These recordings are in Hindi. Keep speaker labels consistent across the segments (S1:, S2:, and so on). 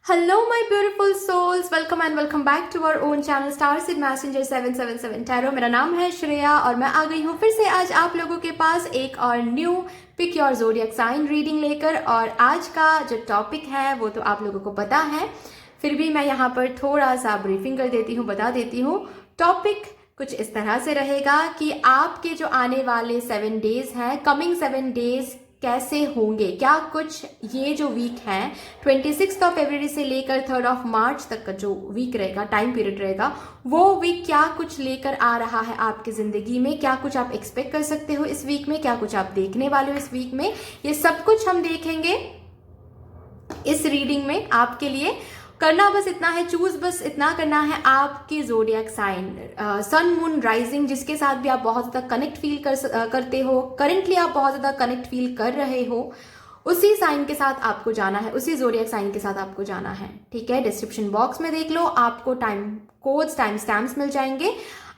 S1: Hello, my beautiful souls. Welcome and welcome back to our own channel Starseed Messenger 777 Tarot. मेरा नाम है श्रेया और मैं आ गई हूँ फिर से आज आप लोगों के पास एक और new pick your zodiac sign reading लेकर। और आज का जो टॉपिक है वो तो आप लोगों को पता है, फिर भी मैं यहाँ पर थोड़ा सा ब्रीफिंग कर देती हूँ, बता देती हूँ। टॉपिक कुछ इस तरह से रहेगा कि आपके जो आने वाले 7 डेज हैं, कमिंग 7 डेज कैसे होंगे, क्या कुछ ये जो वीक है 26 फरवरी से लेकर 3 मार्च तक का जो वीक रहेगा, टाइम पीरियड रहेगा, वो वीक क्या कुछ लेकर आ रहा है आपकी ज़िंदगी में, क्या कुछ आप एक्सपेक्ट कर सकते हो इस वीक में, क्या कुछ आप देखने वाले हो इस वीक में, ये सब कुछ हम देखेंगे इस रीडिंग में। आपके लिए करना बस इतना है, चूज बस इतना करना है आपके zodiac sign, sun moon rising, जिसके साथ भी आप बहुत ज़्यादा कनेक्ट फील करते हो, करेंटली आप बहुत ज़्यादा कनेक्ट फील कर रहे हो, उसी साइन के साथ आपको जाना है, उसी ज़ोडिएक साइन के साथ आपको जाना है। ठीक है, डिस्क्रिप्शन बॉक्स में देख लो, आपको टाइम कोड्स, टाइम स्टैम्प्स मिल जाएंगे।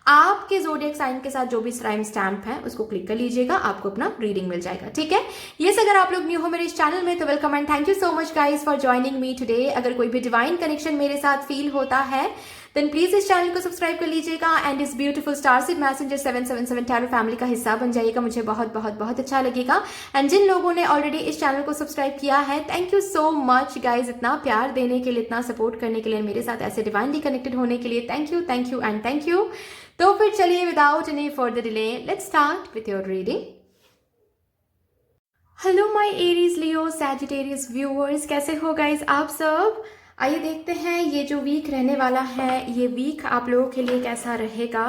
S1: आपके ज़ोडिएक साइन के साथ जो भी टाइम स्टैम्प है उसको क्लिक कर लीजिएगा, आपको अपना रीडिंग मिल जाएगा। ठीक है, ये अगर आप लोग न्यू हो मेरे इस चैनल में तो welcome and thank you so much guys for joining me today. अगर कोई भी डिवाइन कनेक्शन मेरे साथ फील होता है देन प्लीज इस चैनल को सब्सक्राइब कर लीजिएगा एंड इस ब्यूटीफुल स्टारसीड मैसेंजर 777 टैरो फैमिली का हिस्सा बन जाइएगा, मुझे बहुत बहुत बहुत अच्छा लगेगा। एंड जिन लोगों ने ऑलरेडी इस चैनल को सब्सक्राइब किया है, thank you so much guys, इतना प्यार देने के लिए, इतना सपोर्ट करने के लिए, मेरे साथ ऐसे डिवाइनली कनेक्टेड होने के लिए thank you and thank you. तो फिर चलिए without any further delay let's start with your reading. Hello my Aries, Leo, Sagittarius viewers, कैसे हो गाइज आप सब? आइए देखते हैं ये जो वीक रहने वाला है, ये वीक आप लोगों के लिए कैसा रहेगा,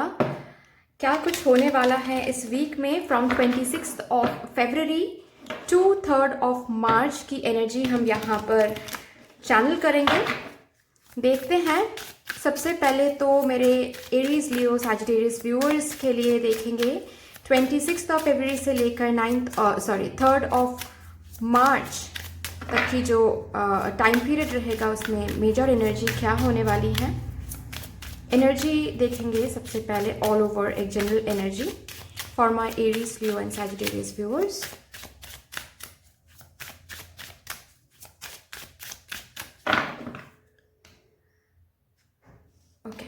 S1: क्या कुछ होने वाला है इस वीक में। फ्रॉम 26 फरवरी टू 3 मार्च की एनर्जी हम यहाँ पर चैनल करेंगे, देखते हैं। सबसे पहले तो मेरे एरीज, लियो, सैजिटेरियस व्यूअर्स के लिए देखेंगे 26 फरवरी से लेकर 3 मार्च तक की जो टाइम पीरियड रहेगा उसमें मेजर एनर्जी क्या होने वाली है। एनर्जी देखेंगे सबसे पहले ऑल ओवर, एक general energy for my Aries, Leo and Sagittarius viewers. Okay,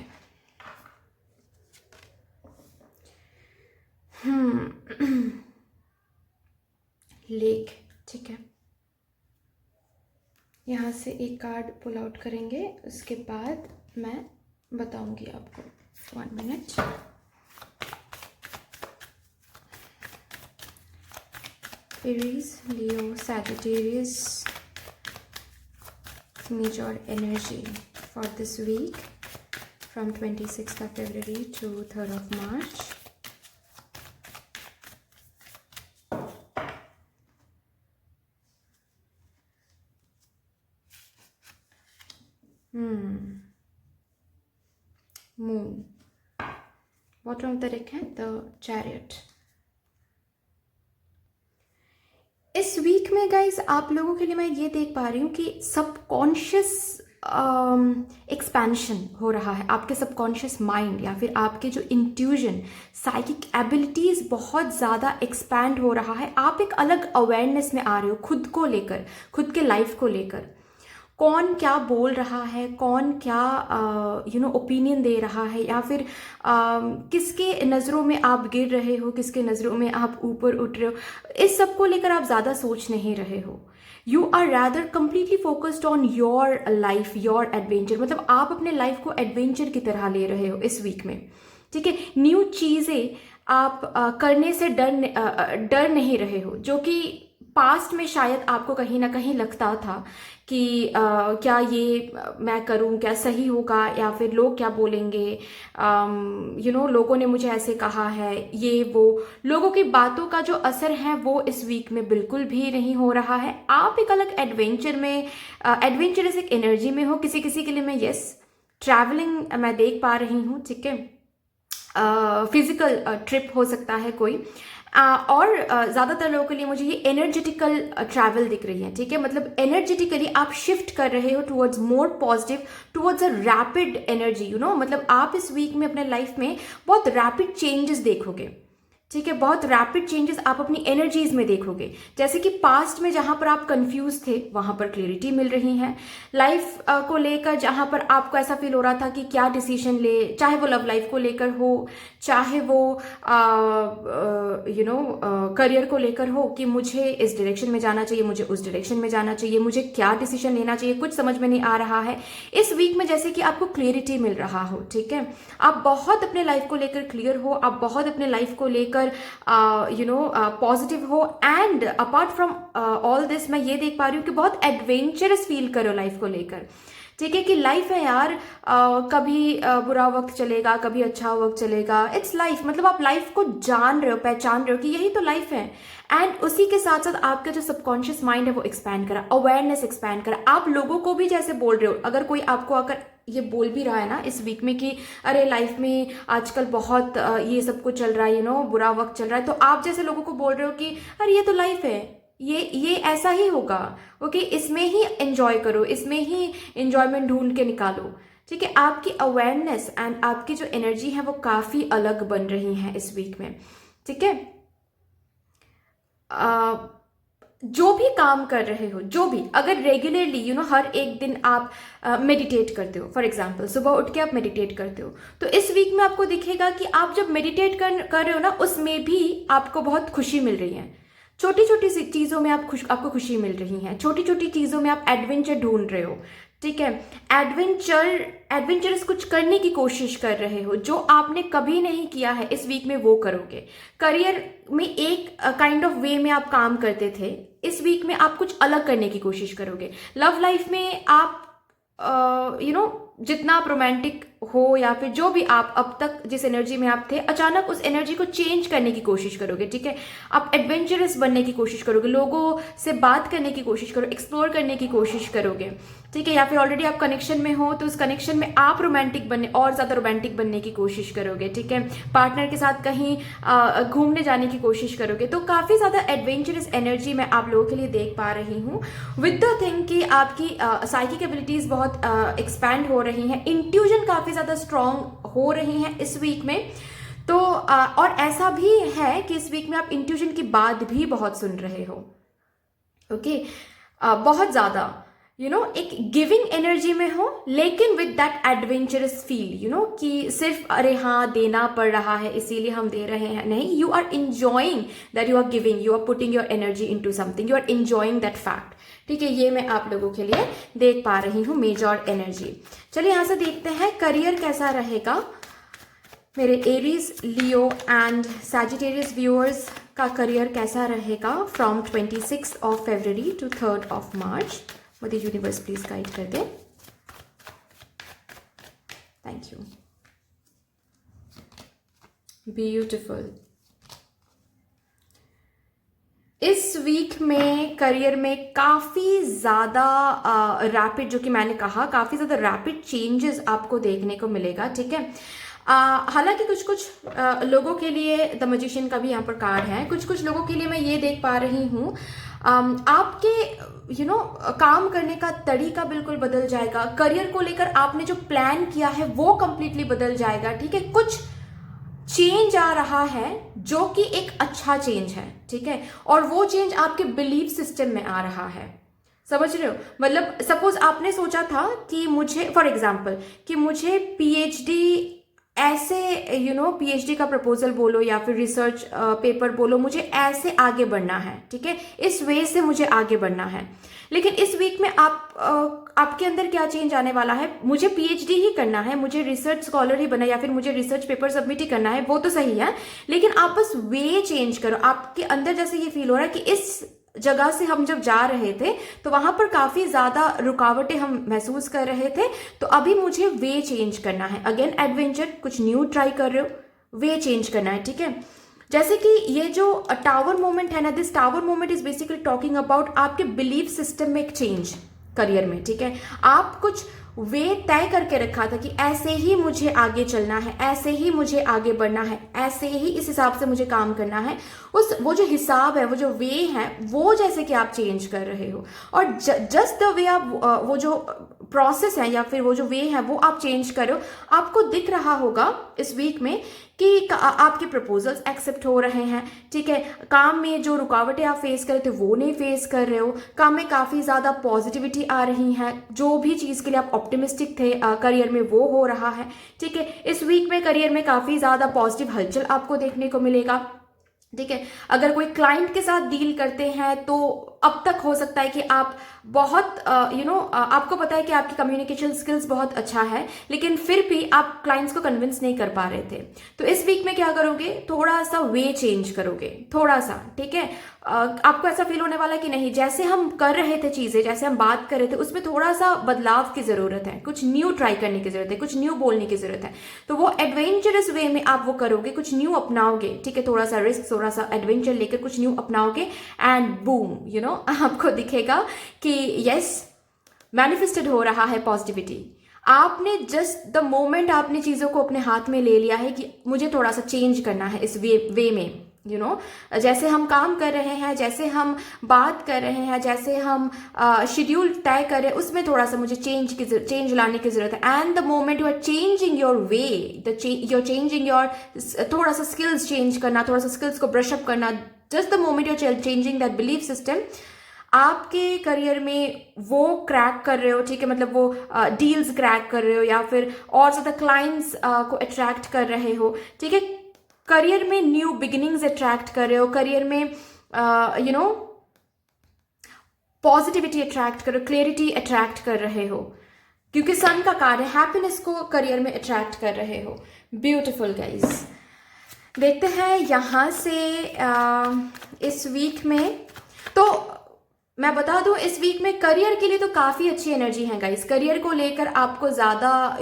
S1: lake, ठीक है, यहाँ से एक कार्ड पुल आउट करेंगे, उसके बाद मैं बताऊंगी आपको। 1 minute. Aries, Leo, Sagittarius major energy for this week from 26 February to 3 March. Moon, bottom of the deck है द चैरियट। इस वीक में गाइज आप लोगों के लिए मैं ये देख पा रही हूँ कि सबकॉन्शियस एक्सपेंशन हो रहा है, आपके सबकॉन्शियस माइंड या फिर आपके जो इंट्यूजन, साइकिक एबिलिटीज बहुत ज़्यादा एक्सपैंड हो रहा है। आप एक अलग अवेयरनेस में आ रहे हो खुद को लेकर, खुद के लाइफ को लेकर। कौन क्या बोल रहा है, कौन क्या ओपिनियन दे रहा है, या फिर किसके नज़रों में आप गिर रहे हो, किसके नज़रों में आप ऊपर उठ रहे हो, इस सब को लेकर आप ज़्यादा सोच नहीं रहे हो। You are rather completely focused on your life, your adventure, मतलब आप अपने लाइफ को एडवेंचर की तरह ले रहे हो इस वीक में। ठीक है, न्यू चीज़ें आप करने से डर नहीं रहे हो, जो कि पास्ट में शायद आपको कहीं ना कहीं लगता था कि क्या ये मैं करूं, क्या सही होगा, या फिर लोग क्या बोलेंगे, लोगों ने मुझे ऐसे कहा है, ये वो लोगों की बातों का जो असर है वो इस वीक में बिल्कुल भी नहीं हो रहा है। आप एक अलग एडवेंचर में, एडवेंचरस एक एनर्जी में हो। किसी किसी के लिए मैं ट्रैवलिंग मैं देख पा रही हूँ, ठीक है, फिजिकल ट्रिप हो सकता है कोई, और ज़्यादातर लोगों के लिए मुझे ये एनर्जेटिकल ट्रैवल दिख रही है। ठीक है, मतलब एनर्जेटिकली आप शिफ्ट कर रहे हो towards more positive, towards a rapid energy, मतलब आप इस वीक में अपने लाइफ में बहुत रैपिड चेंजेस देखोगे। ठीक है, बहुत रैपिड चेंजेस आप अपनी एनर्जीज में देखोगे। जैसे कि पास्ट में जहां पर आप कंफ्यूज थे वहां पर क्लियरिटी मिल रही है। लाइफ को लेकर जहां पर आपको ऐसा फील हो रहा था कि क्या डिसीजन ले, चाहे वो लव लाइफ को लेकर हो, चाहे वो करियर को लेकर हो कि मुझे इस डायरेक्शन में जाना चाहिए, मुझे उस डायरेक्शन में जाना चाहिए, मुझे क्या डिसीजन लेना चाहिए, कुछ समझ में नहीं आ रहा है। इस वीक में जैसे कि आपको क्लियरिटी मिल रहा हो, ठीक है, आप बहुत अपने लाइफ को लेकर क्लियर हो, आप बहुत अपने लाइफ को लेकर पॉजिटिव हो। And apart from all this मैं ये देख पा रही हूँ कि बहुत एडवेंचरस फील करो लाइफ को लेकर, ठीक है, कि लाइफ है यार, कभी बुरा वक्त चलेगा, कभी अच्छा वक्त चलेगा, इट्स लाइफ। मतलब आप लाइफ को जान रहे हो, पहचान रहे हो कि यही तो लाइफ है। एंड उसी के साथ साथ आपका जो सबकॉन्शियस माइंड है वो एक्सपैंड करा, अवेयरनेस एक्सपैंड करा। आप लोगों को भी जैसे बोल रहे हो, अगर कोई आपको अगर ये बोल भी रहा है ना इस वीक में कि अरे लाइफ में आजकल बहुत ये सब कुछ चल रहा है, बुरा वक्त चल रहा है, तो आप जैसे लोगों को बोल रहे हो कि अरे ये तो लाइफ है, ये ऐसा ही होगा, ओके, इसमें ही एंजॉय करो, इसमें ही एंजॉयमेंट ढूंढ के निकालो, ठीक है। आपकी अवेयरनेस एंड आपकी जो एनर्जी है वो काफी अलग बन रही है इस वीक में, ठीक है। जो भी काम कर रहे हो, जो भी, अगर रेगुलरली हर एक दिन आप मेडिटेट करते हो, फॉर एग्जांपल सुबह उठ के आप मेडिटेट करते हो, तो इस वीक में आपको दिखेगा कि आप जब मेडिटेट कर रहे हो ना, उसमें भी आपको बहुत खुशी मिल रही है। छोटी छोटी सी चीज़ों में आपको खुशी मिल रही है, छोटी छोटी चीज़ों में आप एडवेंचर ढूंढ रहे हो, ठीक है। एडवेंचरस कुछ करने की कोशिश कर रहे हो, जो आपने कभी नहीं किया है, इस वीक में वो करोगे। करियर में एक काइंड ऑफ वे में आप काम करते थे, इस वीक में आप कुछ अलग करने की कोशिश करोगे। लव लाइफ में आप जितना आप रोमांटिक हो या फिर जो भी आप अब तक जिस एनर्जी में आप थे, अचानक उस एनर्जी को चेंज करने की कोशिश करोगे, ठीक है। आप एडवेंचरस बनने की कोशिश करोगे, लोगों से बात करने की कोशिश करो, एक्सप्लोर करने की कोशिश करोगे, ठीक है। या फिर ऑलरेडी आप कनेक्शन में हो तो उस कनेक्शन में आप रोमांटिक बनने, और ज्यादा रोमांटिक बनने की कोशिश करोगे, ठीक है। पार्टनर के साथ कहीं घूमने जाने की कोशिश करोगे। तो काफी ज्यादा एडवेंचरस एनर्जी मैं आप लोगों के लिए देख पा रही हूँ, विद द थिंग कि आपकी साइकिक एबिलिटीज बहुत एक्सपैंड हो रही हैं, इंट्यूजन काफी ज्यादा स्ट्रांग हो रही हैं इस वीक में। तो और ऐसा भी है कि इस वीक में आप इंट्यूजन की बात भी बहुत सुन रहे हो, ओके, बहुत ज्यादा एक गिविंग एनर्जी में हो, लेकिन विद दैट एडवेंचरस फील, कि सिर्फ अरे हाँ देना पड़ रहा है इसीलिए हम दे रहे हैं, नहीं, you are enjoying that, you are giving, you are putting your energy into something, you are enjoying that fact, ठीक है। ये मैं आप लोगों के लिए देख पा रही हूँ मेजर एनर्जी। चलिए यहां से देखते हैं करियर कैसा रहेगा मेरे Aries, Leo and Sagittarius viewers का करियर कैसा रहेगा from 26 of February to 3 of March. मुझे यूनिवर्स प्लीज गाइड कर दे, थैंक यू। ब्यूटिफुल। इस वीक में करियर में काफ़ी ज़्यादा रैपिड, जो कि मैंने कहा, काफ़ी ज़्यादा रैपिड चेंजेस आपको देखने को मिलेगा, ठीक है। हालांकि कुछ कुछ लोगों के लिए द मैजिशियन का भी यहाँ पर कार्ड है, कुछ कुछ लोगों के लिए मैं ये देख पा रही हूँ आपके काम करने का तरीका बिल्कुल बदल जाएगा। करियर को लेकर आपने जो प्लान किया है वो कंप्लीटली बदल जाएगा, ठीक है। कुछ चेंज आ रहा है जो कि एक अच्छा चेंज है, ठीक है, और वो चेंज आपके बिलीफ सिस्टम में आ रहा है, समझ रहे हो। मतलब सपोज आपने सोचा था कि मुझे, फॉर एग्जांपल, कि मुझे पीएचडी ऐसे पीएचडी का प्रपोजल बोलो या फिर रिसर्च पेपर बोलो, मुझे ऐसे आगे बढ़ना है, ठीक है, इस वे से मुझे आगे बढ़ना है। लेकिन इस वीक में आपके अंदर क्या चेंज आने वाला है, मुझे पीएचडी ही करना है, मुझे रिसर्च स्कॉलर ही बनना है, या फिर मुझे रिसर्च पेपर सबमिट ही करना है, वो तो सही है, लेकिन आप बस वे चेंज करो। आपके अंदर जैसे ये फील हो रहा है कि इस जगह से हम जब जा रहे थे तो वहां पर काफी ज्यादा रुकावटें हम महसूस कर रहे थे, तो अभी मुझे वे चेंज करना है। अगेन एडवेंचर, कुछ न्यू ट्राई कर रहे हो, वे चेंज करना है, ठीक है। जैसे कि ये जो टावर मोमेंट है ना, this tower moment is basically talking about आपके बिलीफ सिस्टम में एक चेंज करियर में, ठीक है। आप कुछ वे तय करके रखा था कि ऐसे ही मुझे आगे चलना है, ऐसे ही मुझे आगे बढ़ना है, ऐसे ही इस हिसाब से मुझे काम करना है, वो जो हिसाब है, वो जो वे है, वो जैसे कि आप चेंज कर रहे हो, और जस्ट द वे आप वो जो प्रोसेस है या फिर वो जो वे है वो आप चेंज करो, आपको दिख रहा होगा इस वीक में कि आपके प्रपोजल्स एक्सेप्ट हो रहे हैं, ठीक है। काम में जो रुकावटें आप फेस कर रहे थे वो नहीं फेस कर रहे हो, काम में काफ़ी ज़्यादा पॉजिटिविटी आ रही है, जो भी चीज़ के लिए आप ऑप्टिमिस्टिक थे करियर में वो हो रहा है, ठीक है। इस वीक में करियर में काफ़ी ज़्यादा पॉजिटिव हलचल आपको देखने को मिलेगा, ठीक है। अगर कोई क्लाइंट के साथ डील करते हैं तो अब तक हो सकता है कि आप बहुत आपको पता है कि आपकी कम्युनिकेशन स्किल्स बहुत अच्छा है, लेकिन फिर भी आप क्लाइंट्स को कन्विंस नहीं कर पा रहे थे। तो इस वीक में क्या करोगे, थोड़ा सा वे चेंज करोगे, थोड़ा सा, ठीक है। आपको ऐसा फील होने वाला कि नहीं, जैसे हम कर रहे थे चीजें, जैसे हम बात कर रहे थे, उसमें थोड़ा सा बदलाव की जरूरत है, कुछ न्यू ट्राई करने की जरूरत है, कुछ न्यू बोलने की जरूरत है। तो वो एडवेंचरस वे में आप वो करोगे, कुछ न्यू अपनाओगे, ठीक है। थोड़ा सा रिस्क, थोड़ा सा एडवेंचर लेकर कुछ न्यू अपनाओगे एंड बूम आपको दिखेगा कि यस, मैनिफेस्टेड हो रहा है पॉजिटिविटी। आपने जस्ट द मोमेंट आपने चीजों को अपने हाथ में ले लिया है कि मुझे थोड़ा सा चेंज करना है इस वे में, जैसे हम काम कर रहे हैं, जैसे हम बात कर रहे हैं, जैसे हम शेड्यूल तय कर रहे हैं, उसमें थोड़ा सा मुझे चेंज लाने की जरूरत है। And the moment you are changing your way, you are changing your, थोड़ा सा स्किल्स चेंज करना, थोड़ा सा स्किल्स को ब्रश अप करना, just the moment you are changing that belief system, आपके करियर में वो क्रैक कर रहे हो, ठीक है। मतलब वो डील्स क्रैक कर रहे हो या फिर और ज़्यादा क्लाइंट्स को अट्रैक्ट कर रहे हो, ठीक है। करियर में न्यू बिगिनिंग्स अट्रैक्ट कर रहे हो, करियर में पॉजिटिविटी अट्रैक्ट कर रहे हो, क्लियरिटी अट्रैक्ट कर रहे हो, क्योंकि सन का कार्ड है, हैप्पीनेस को करियर में अट्रैक्ट कर रहे हो। ब्यूटिफुल गाइस, देखते हैं यहाँ से इस वीक में। तो मैं बता दूं, इस वीक में करियर के लिए तो काफ़ी अच्छी एनर्जी है गाइस। करियर को लेकर आपको ज़्यादा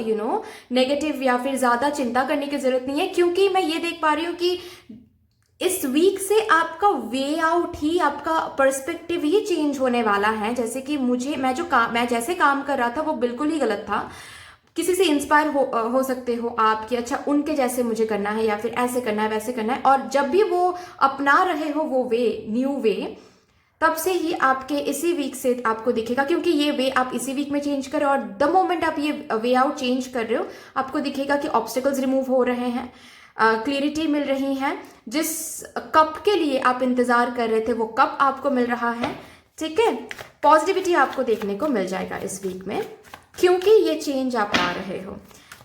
S1: नेगेटिव या फिर ज़्यादा चिंता करने की ज़रूरत नहीं है, क्योंकि मैं ये देख पा रही हूँ कि इस वीक से आपका वे आउट ही, आपका पर्सपेक्टिव ही चेंज होने वाला है। जैसे कि मैं जैसे काम कर रहा था वो बिल्कुल ही गलत था। किसी से इंस्पायर हो सकते हो आप कि अच्छा उनके जैसे मुझे करना है या फिर ऐसे करना है, वैसे करना है, और जब भी वो अपना रहे हो वो वे, न्यू वे, तब से ही आपके इसी वीक से आपको दिखेगा, क्योंकि ये वे आप इसी वीक में चेंज कर रहे हो, और द मोमेंट आप ये वे आउट चेंज कर रहे हो, आपको दिखेगा कि ऑब्स्टिकल्स रिमूव हो रहे हैं, क्लियरिटी मिल रही है, जिस कप के लिए आप इंतजार कर रहे थे वो कप आपको मिल रहा है, ठीक है। पॉजिटिविटी आपको देखने को मिल जाएगा इस वीक में, क्योंकि ये चेंज आप आ रहे हो।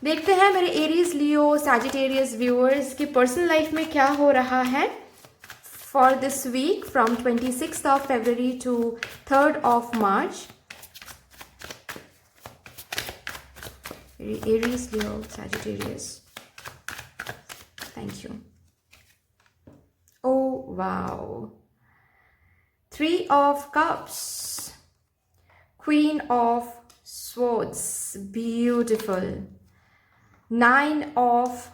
S1: देखते हैं मेरे एरीज, लियो, सैजिटेरियस व्यूअर्स की पर्सनल लाइफ में क्या हो रहा है for this week from 26th of February to 3rd of March. Aries, Leo, Sagittarius. Thank you. Oh, wow. 3 of Cups. Queen of Swords. Beautiful. 9 of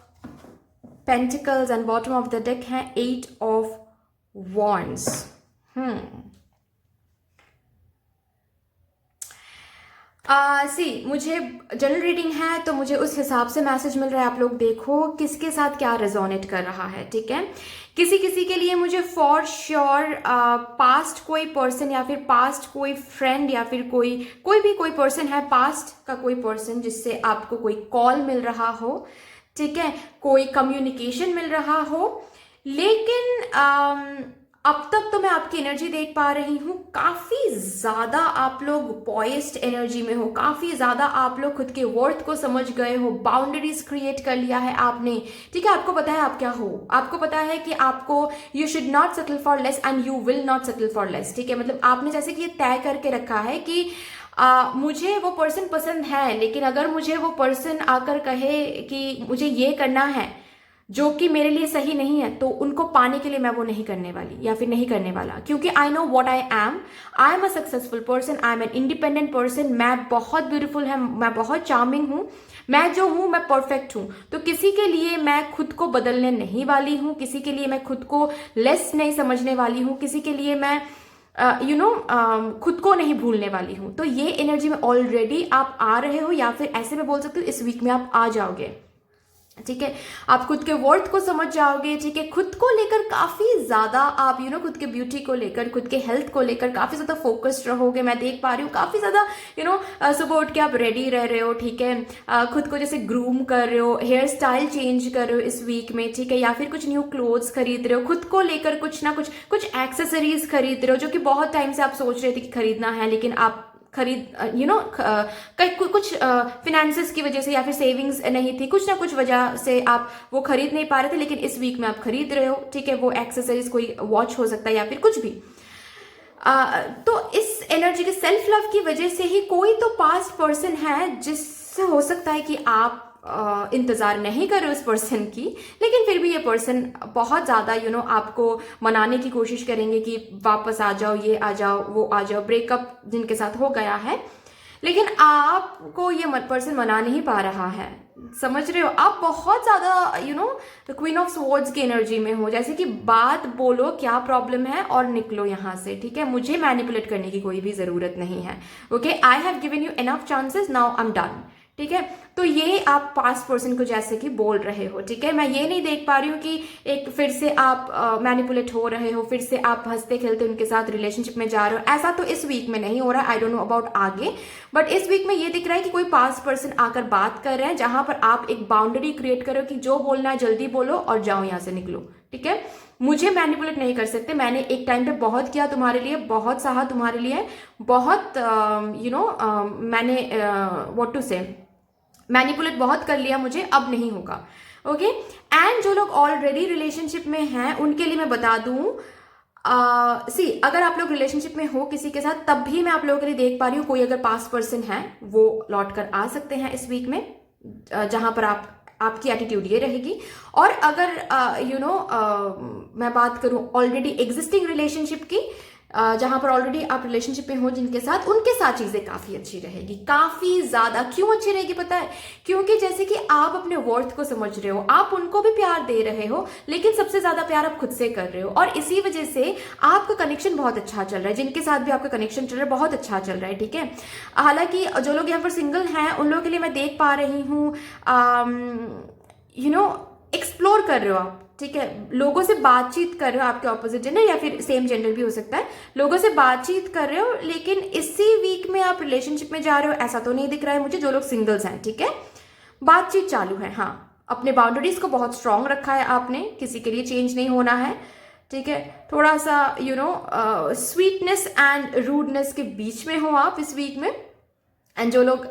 S1: Pentacles and bottom of the deck है 8 of Wands. मुझे जनरल रीडिंग है तो मुझे उस हिसाब से मैसेज मिल रहा है। आप लोग देखो किसके साथ क्या रेजोनेट कर रहा है, ठीक है। किसी के लिए मुझे फॉर श्योर पास्ट कोई पर्सन या फिर पास्ट कोई फ्रेंड या फिर कोई पर्सन है, पास्ट का कोई पर्सन जिससे आपको कोई कॉल मिल रहा हो, ठीक है, कोई कम्युनिकेशन मिल रहा हो। लेकिन अब तक तो मैं आपकी एनर्जी देख पा रही हूँ, काफ़ी ज़्यादा आप लोग पॉइस्ड एनर्जी में हो, काफ़ी ज़्यादा आप लोग खुद के वर्थ को समझ गए हो, बाउंड्रीज क्रिएट कर लिया है आपने, ठीक है। आपको पता है आप क्या हो, आपको पता है कि आपको you should not settle for less and you will not settle for less, ठीक है। मतलब आपने जैसे कि ये तय करके रखा है कि मुझे वो पर्सन पसंद है, लेकिन अगर मुझे वो पर्सन आकर कहे कि मुझे ये करना है जो कि मेरे लिए सही नहीं है, तो उनको पाने के लिए मैं वो नहीं करने वाली या फिर नहीं करने वाला, क्योंकि I know what I am a successful person, I am an independent person. मैं बहुत ब्यूटीफुल है, मैं बहुत चार्मिंग हूँ, मैं जो हूँ मैं परफेक्ट हूँ। तो किसी के लिए मैं खुद को बदलने नहीं वाली हूँ, किसी के लिए मैं खुद को लेस नहीं समझने वाली हूँ, किसी के लिए मैं खुद को नहीं भूलने वाली हूँ। तो ये एनर्जी में ऑलरेडी आप आ रहे हो, या फिर ऐसे में बोल सकते हो इस वीक में आप आ जाओगे। ठीक है, आप खुद के वर्थ को समझ जाओगे। ठीक है, खुद को लेकर काफी ज्यादा आप खुद के ब्यूटी को लेकर, खुद के हेल्थ को लेकर काफी ज्यादा फोकस्ड रहोगे। मैं देख पा रही हूँ काफी ज्यादा सुबह उठ के आप रेडी रह रहे हो। ठीक है, खुद को जैसे ग्रूम कर रहे हो, हेयर स्टाइल चेंज कर रहे हो इस वीक में। ठीक है, या फिर कुछ न्यू क्लोथ्स खरीद रहे हो, खुद को लेकर कुछ ना कुछ एक्सेसरीज खरीद रहे हो, जो कि बहुत टाइम से आप सोच रहे थे कि खरीदना है, लेकिन आप कुछ फिनेंसेस की वजह से या फिर सेविंग्स नहीं थी, कुछ ना कुछ वजह से आप वो खरीद नहीं पा रहे थे, लेकिन इस वीक में आप खरीद रहे हो। ठीक है, वो एक्सेसरीज कोई वॉच हो सकता है या फिर कुछ भी। तो इस एनर्जी के सेल्फ लव की वजह से ही कोई तो पास्ट पर्सन है जिससे हो सकता है कि आप इंतजार नहीं कर रहे उस पर्सन की, लेकिन फिर भी ये पर्सन बहुत ज्यादा आपको मनाने की कोशिश करेंगे कि वापस आ जाओ, ये आ जाओ, वो आ जाओ। ब्रेकअप जिनके साथ हो गया है, लेकिन आपको ये पर्सन मना नहीं पा रहा है। समझ रहे हो, आप बहुत ज्यादा क्वीन ऑफ स्वॉर्ड्स की एनर्जी में हो, जैसे कि बात बोलो क्या प्रॉब्लम है और निकलो यहाँ से। ठीक है, मुझे मैनिपुलेट करने की कोई भी जरूरत नहीं है। Okay, I have given you enough chances, now I am done. ठीक है, तो ये आप पास्ट पर्सन को जैसे कि बोल रहे हो। ठीक है, मैं ये नहीं देख पा रही हूँ कि एक फिर से आप मैनिपुलेट हो रहे हो, फिर से आप हंसते खेलते उनके साथ रिलेशनशिप में जा रहे हो। ऐसा तो इस वीक में नहीं हो रहा है, आई डोंट नो अबाउट आगे, बट इस वीक में ये दिख रहा है कि कोई पास्ट पर्सन आकर बात कर रहे हैं, जहां पर आप एक बाउंड्री क्रिएट करो कि जो बोलना है जल्दी बोलो और जाओ यहाँ से, निकलो। ठीक है, मुझे मैनिपुलेट नहीं कर सकते। मैंने एक टाइम पे बहुत किया तुम्हारे लिए, बहुत सहा तुम्हारे लिए, बहुत मैंने व्हाट टू से मैनिपुलेट बहुत कर लिया, मुझे अब नहीं होगा। ओके, एंड जो लोग ऑलरेडी रिलेशनशिप में हैं उनके लिए मैं बता दूं, अगर आप लोग रिलेशनशिप में हो किसी के साथ, तब भी मैं आप लोगों के लिए देख पा रही हूँ कोई अगर पास्ट पर्सन है वो लौट कर आ सकते हैं इस वीक में, जहां पर आपकी एटीट्यूड ये रहेगी। और अगर मैं बात करूं ऑलरेडी एग्जिस्टिंग रिलेशनशिप की, जहां पर ऑलरेडी आप रिलेशनशिप में हो जिनके साथ, उनके साथ चीजें काफी अच्छी रहेगी, काफी ज्यादा। क्यों अच्छी रहेगी पता है? क्योंकि जैसे कि आप अपने वर्थ को समझ रहे हो, आप उनको भी प्यार दे रहे हो, लेकिन सबसे ज्यादा प्यार आप खुद से कर रहे हो, और इसी वजह से आपका कनेक्शन बहुत अच्छा चल रहा है। जिनके साथ भी आपका कनेक्शन चल रहा है बहुत अच्छा चल रहा है। ठीक है, हालांकि जो लोग यहाँ पर सिंगल हैं उन लोगों के लिए मैं देख पा रही हूँ एक्सप्लोर कर रहे हो आप। ठीक है, लोगों से बातचीत कर रहे हो, आपके ऑपोजिट जेंडर या फिर सेम जेंडर भी हो सकता है, लोगों से बातचीत कर रहे हो, लेकिन इसी वीक में आप रिलेशनशिप में जा रहे हो ऐसा तो नहीं दिख रहा है मुझे। जो लोग सिंगल्स हैं, ठीक है, बातचीत चालू है। हाँ, अपने बाउंड्रीज को बहुत स्ट्रांग रखा है आपने, किसी के लिए चेंज नहीं होना है। ठीक है, थोड़ा सा स्वीटनेस एंड रूडनेस के बीच में हो आप इस वीक में। एंड जो लोग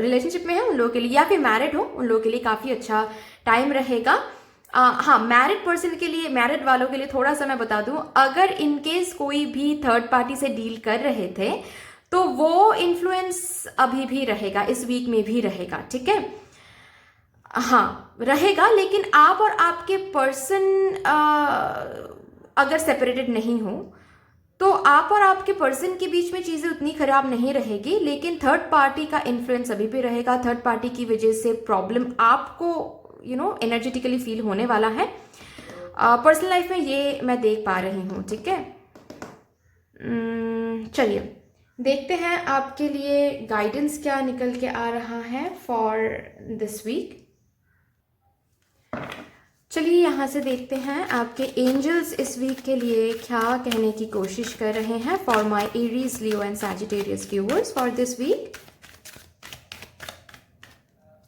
S1: रिलेशनशिप में हैं उन लोगों के लिए, या फिर मैरिड हो उन लोगों के लिए काफी अच्छा टाइम रहेगा। हाँ, मैरिड पर्सन के लिए, मैरिड वालों के लिए थोड़ा सा मैं बता दूं, अगर इनकेस कोई भी थर्ड पार्टी से डील कर रहे थे तो वो इन्फ्लुएंस अभी भी रहेगा, इस वीक में भी रहेगा। ठीक है, हाँ रहेगा, लेकिन आप और आपके पर्सन अगर सेपरेटेड नहीं हो तो आप और आपके पर्सन के बीच में चीजें उतनी खराब नहीं रहेगी, लेकिन थर्ड पार्टी का इन्फ्लुएंस अभी भी रहेगा। थर्ड पार्टी की वजह से प्रॉब्लम आपको एनर्जेटिकली फील होने वाला है पर्सनल लाइफ में, ये मैं देख पा रही हूँ। ठीक है, चलिए देखते हैं आपके लिए गाइडेंस क्या निकल के आ रहा है फॉर दिस वीक। चलिए यहाँ से देखते हैं आपके एंजल्स इस वीक के लिए क्या कहने की कोशिश कर रहे हैं for my Aries, Leo and Sagittarius viewers for this week.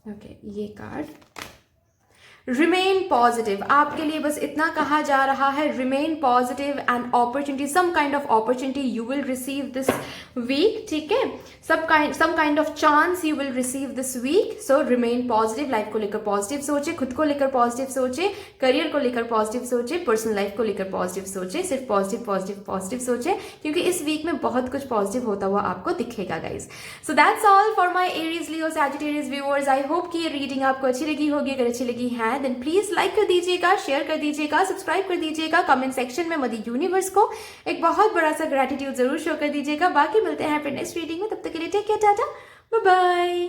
S1: Okay, ये कार्ड रिमेन पॉजिटिव, आपके लिए बस इतना कहा जा रहा है, remain positive and opportunity, some kind of opportunity you will receive this week. ठीक है, some kind of chance you will receive this week. So remain positive, life को लेकर पॉजिटिव सोचे, खुद को लेकर पॉजिटिव सोचे, करियर को लेकर पॉजिटिव सोचे, पर्सनल लाइफ को लेकर पॉजिटिव सोचे, सिर्फ पॉजिटिव पॉजिटिव पॉजिटिव सोचे, क्योंकि इस वीक में बहुत कुछ पॉजिटिव होता हुआ आपको दिखेगा guys. So that's all for my Aries, Leo, Sagittarius viewers. I hope कि ये रीडिंग आपको अच्छी लगी होगी। अगर अच्छी लगी है देन प्लीज लाइक कर दीजिएगा, शेयर कर दीजिएगा, सब्सक्राइब कर दीजिएगा, कमेंट सेक्शन में मदर यूनिवर्स को एक बहुत बड़ा सा ग्रेटिट्यूड जरूर शो कर दीजिएगा। बाकी मिलते हैं फिर नेक्स्ट रीडिंग में, तब तक के लिए take care, tata, bye bye.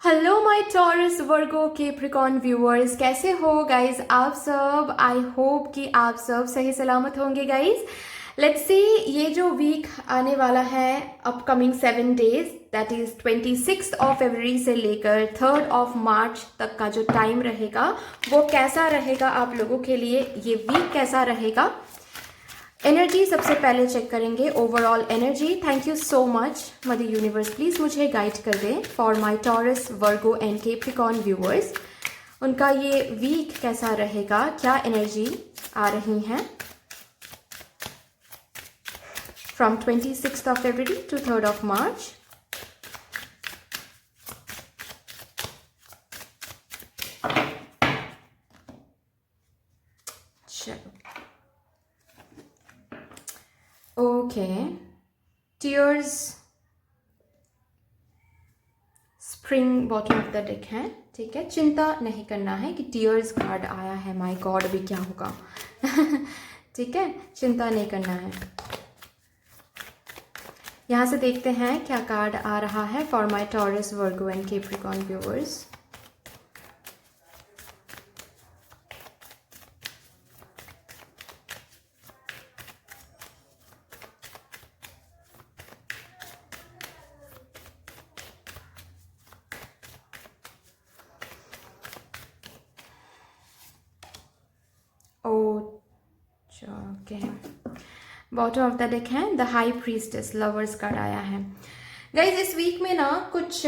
S1: Hello my Taurus, Virgo, Capricorn viewers, कैसे हो गाइज आप सब? आई होप कि आप सब सही सलामत होंगे गाइज। लेट्स सी ये जो वीक आने वाला है अपकमिंग 7 डेज, दैट इज 26 से लेकर 3 तक का जो टाइम रहेगा वो कैसा रहेगा आप लोगों के लिए, ये वीक कैसा रहेगा। एनर्जी सबसे पहले चेक करेंगे, overall energy. Thank you so much mother universe, please मुझे गाइड कर दें for my Taurus, Virgo and Capricorn viewers, उनका ये वीक कैसा रहेगा, क्या एनर्जी आ रही हैं फ्रॉम 26 February to 3 March। चलो okay, tears spring bottom of the deck है, ठीक है। चिंता नहीं करना है कि टीयर्स कार्ड आया है, माय गॉड अभी क्या होगा ठीक है, चिंता नहीं करना है। यहाँ से देखते हैं क्या कार्ड आ रहा है for my Taurus, Virgo and Capricorn viewers. Okay, bottom of the deck है the high priestess, lovers card आया है। गाइज इस वीक में ना कुछ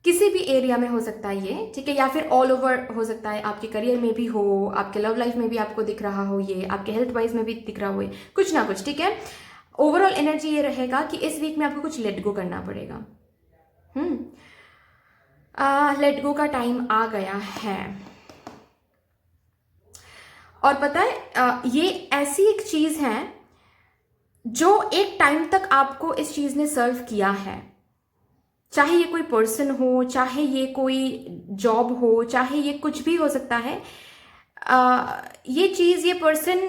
S1: किसी भी एरिया में हो सकता है ये, ठीक है, या फिर ऑल ओवर हो सकता है, आपके करियर में भी हो, आपके लव लाइफ में भी आपको दिख रहा हो ये, आपके हेल्थ वाइज में भी दिख रहा हो ये, कुछ ना कुछ, ठीक है। ओवरऑल एनर्जी ये रहेगा कि इस वीक में आपको कुछ लेट गो करना पड़ेगा। लेट गो का टाइम आ गया है। और पता है ये ऐसी एक चीज है जो एक टाइम तक आपको इस चीज ने सर्व किया है, चाहे ये कोई पर्सन हो, चाहे ये कोई जॉब हो, चाहे ये कुछ भी हो सकता है। ये चीज, ये पर्सन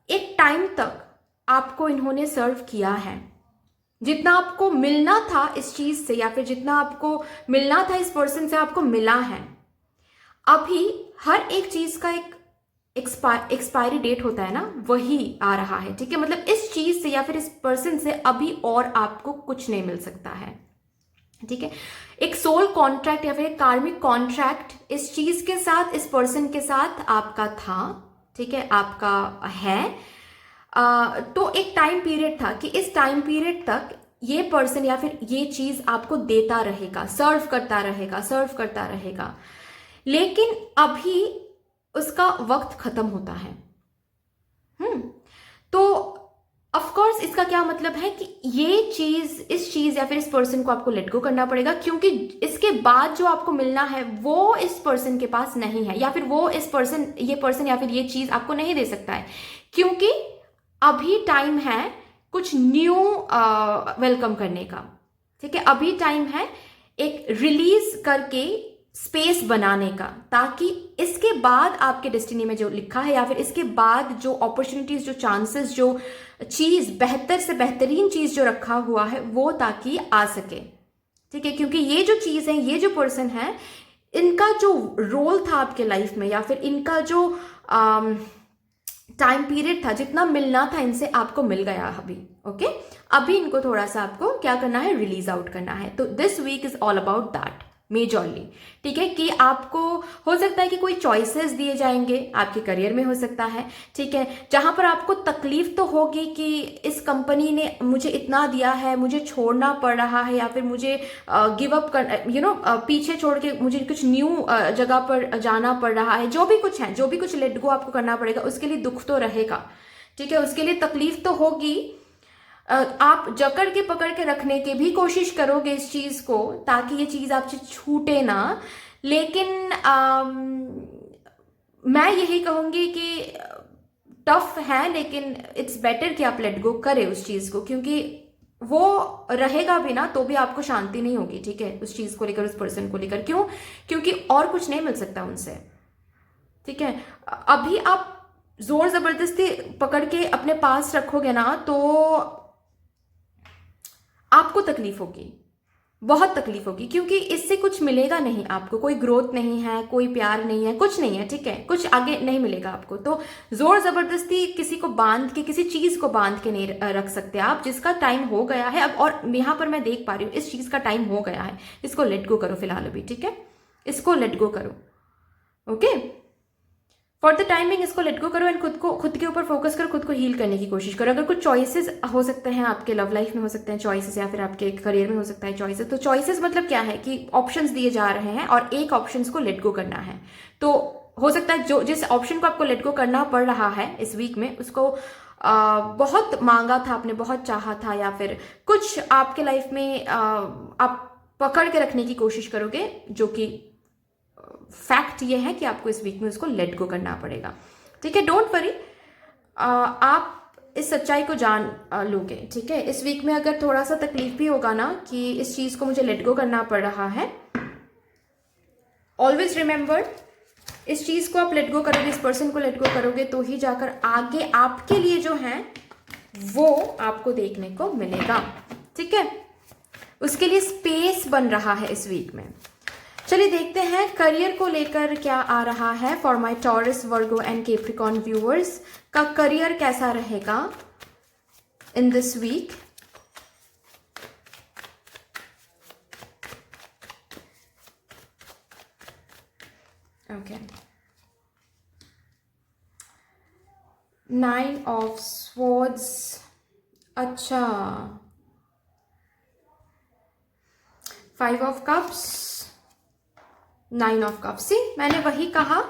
S1: एक टाइम तक आपको इन्होंने सर्व किया है। जितना आपको मिलना था इस चीज से, या फिर जितना आपको मिलना था इस पर्सन से, आपको मिला है। अभी हर एक चीज का एक एक्सपायरी डेट होता है ना, वही आ रहा है, ठीक है। मतलब इस चीज से या फिर इस पर्सन से अभी और आपको कुछ नहीं मिल सकता है, ठीक है। एक सोल कॉन्ट्रैक्ट या फिर एक कार्मिक कॉन्ट्रैक्ट इस चीज के साथ, इस पर्सन के साथ आपका था, ठीक है, आपका है। तो एक टाइम पीरियड था कि इस टाइम पीरियड तक ये पर्सन या फिर ये चीज आपको देता रहेगा, सर्व करता रहेगा, सर्व करता रहेगा। लेकिन अभी उसका वक्त खत्म होता है। तो ऑफ कोर्स इसका क्या मतलब है कि ये चीज, इस चीज या फिर इस पर्सन को आपको लेट गो करना पड़ेगा, क्योंकि इसके बाद जो आपको मिलना है वो इस पर्सन के पास नहीं है, या फिर वो इस पर्सन, ये पर्सन या फिर ये चीज आपको नहीं दे सकता है, क्योंकि अभी टाइम है कुछ न्यू वेलकम करने का, ठीक है। अभी टाइम है एक रिलीज करके स्पेस बनाने का, ताकि इसके बाद आपके डेस्टिनी में जो लिखा है या फिर इसके बाद जो अपॉर्चुनिटीज, जो चांसेस, जो चीज, बेहतर से बेहतरीन चीज जो रखा हुआ है वो ताकि आ सके, ठीक है। क्योंकि ये जो चीज है, ये जो पर्सन है, इनका जो रोल था आपके लाइफ में, या फिर इनका जो टाइम पीरियड था, जितना मिलना था इनसे आपको मिल गया अभी, ओके। अभी इनको थोड़ा सा आपको क्या करना है, रिलीज आउट करना है। तो this week is all about that majorly, ठीक है। कि आपको हो सकता है कि कोई चॉइसेस दिए जाएंगे, आपके करियर में हो सकता है, ठीक है, जहां पर आपको तकलीफ तो होगी कि इस कंपनी ने मुझे इतना दिया है, मुझे छोड़ना पड़ रहा है, या फिर मुझे गिव अप कर, पीछे छोड़ के मुझे कुछ न्यू जगह पर जाना पड़ रहा है। जो भी कुछ है, जो भी कुछ लेट गो आपको करना पड़ेगा, उसके लिए दुख तो रहेगा, ठीक है, उसके लिए तकलीफ तो होगी। आप जकड़ के पकड़ के रखने की भी कोशिश करोगे इस चीज को, ताकि ये चीज आपसे छूटे ना। लेकिन मैं यही कहूंगी कि टफ है, लेकिन इट्स बेटर कि आप लेट गो करें उस चीज को, क्योंकि वो रहेगा भी ना तो भी आपको शांति नहीं होगी, ठीक है, उस चीज को लेकर, उस पर्सन को लेकर। क्यों? क्योंकि और कुछ नहीं मिल सकता उनसे, ठीक है। अभी आप जोर जबरदस्ती पकड़ के अपने पास रखोगे ना तो आपको तकलीफ होगी, बहुत तकलीफ होगी, क्योंकि इससे कुछ मिलेगा नहीं आपको, कोई ग्रोथ नहीं है, कोई प्यार नहीं है, कुछ नहीं है, ठीक है, कुछ आगे नहीं मिलेगा आपको। तो जोर जबरदस्ती किसी को बांध के, किसी चीज को बांध के नहीं रख सकते आप, जिसका टाइम हो गया है अब। और यहाँ पर मैं देख पा रही हूँ इस चीज का टाइम हो गया है, इसको लेट गो करो फिलहाल अभी, ठीक है, इसको लेट गो करो, ओके, फॉर द टाइमिंग इसको लेट गो करो एंड खुद के ऊपर फोकस करो, खुद को हील करने की कोशिश करो। अगर कुछ चॉइसेस हो सकते हैं आपके लव लाइफ में, हो सकते हैं चॉइसेस, या फिर आपके करियर में हो सकता है चॉइसेस। तो चॉइसेस मतलब क्या है कि ऑप्शंस दिए जा रहे हैं और एक ऑप्शंस को लेट गो करना है। तो हो सकता है जो जिस ऑप्शन को आपको लेट गो करना पड़ रहा है इस वीक में, उसको बहुत मांगा था आपने, बहुत चाहा था, या फिर कुछ आपके लाइफ में आप पकड़ के रखने की कोशिश करोगे, जो कि फैक्ट ये है कि आपको इस वीक में उसको लेट गो करना पड़ेगा, ठीक है। डोंट वरी, आप इस सच्चाई को जान लोगे, ठीक है। इस वीक में अगर थोड़ा सा तकलीफ भी होगा ना कि इस चीज को मुझे लेट गो करना पड़ रहा है, ऑलवेज रिमेंबर, इस चीज को आप लेट गो करोगे, इस पर्सन को लेट गो करोगे, तो ही जाकर आगे आपके लिए जो है वो आपको देखने को मिलेगा, ठीक है। उसके लिए स्पेस बन रहा है इस वीक में। चलिए देखते हैं करियर को लेकर क्या आ रहा है for my Taurus, Virgo and Capricorn viewers का करियर कैसा रहेगा in this week. Okay, 9 of swords, अच्छा, 5 of cups, 9 of cups. See, मैंने वही कहा,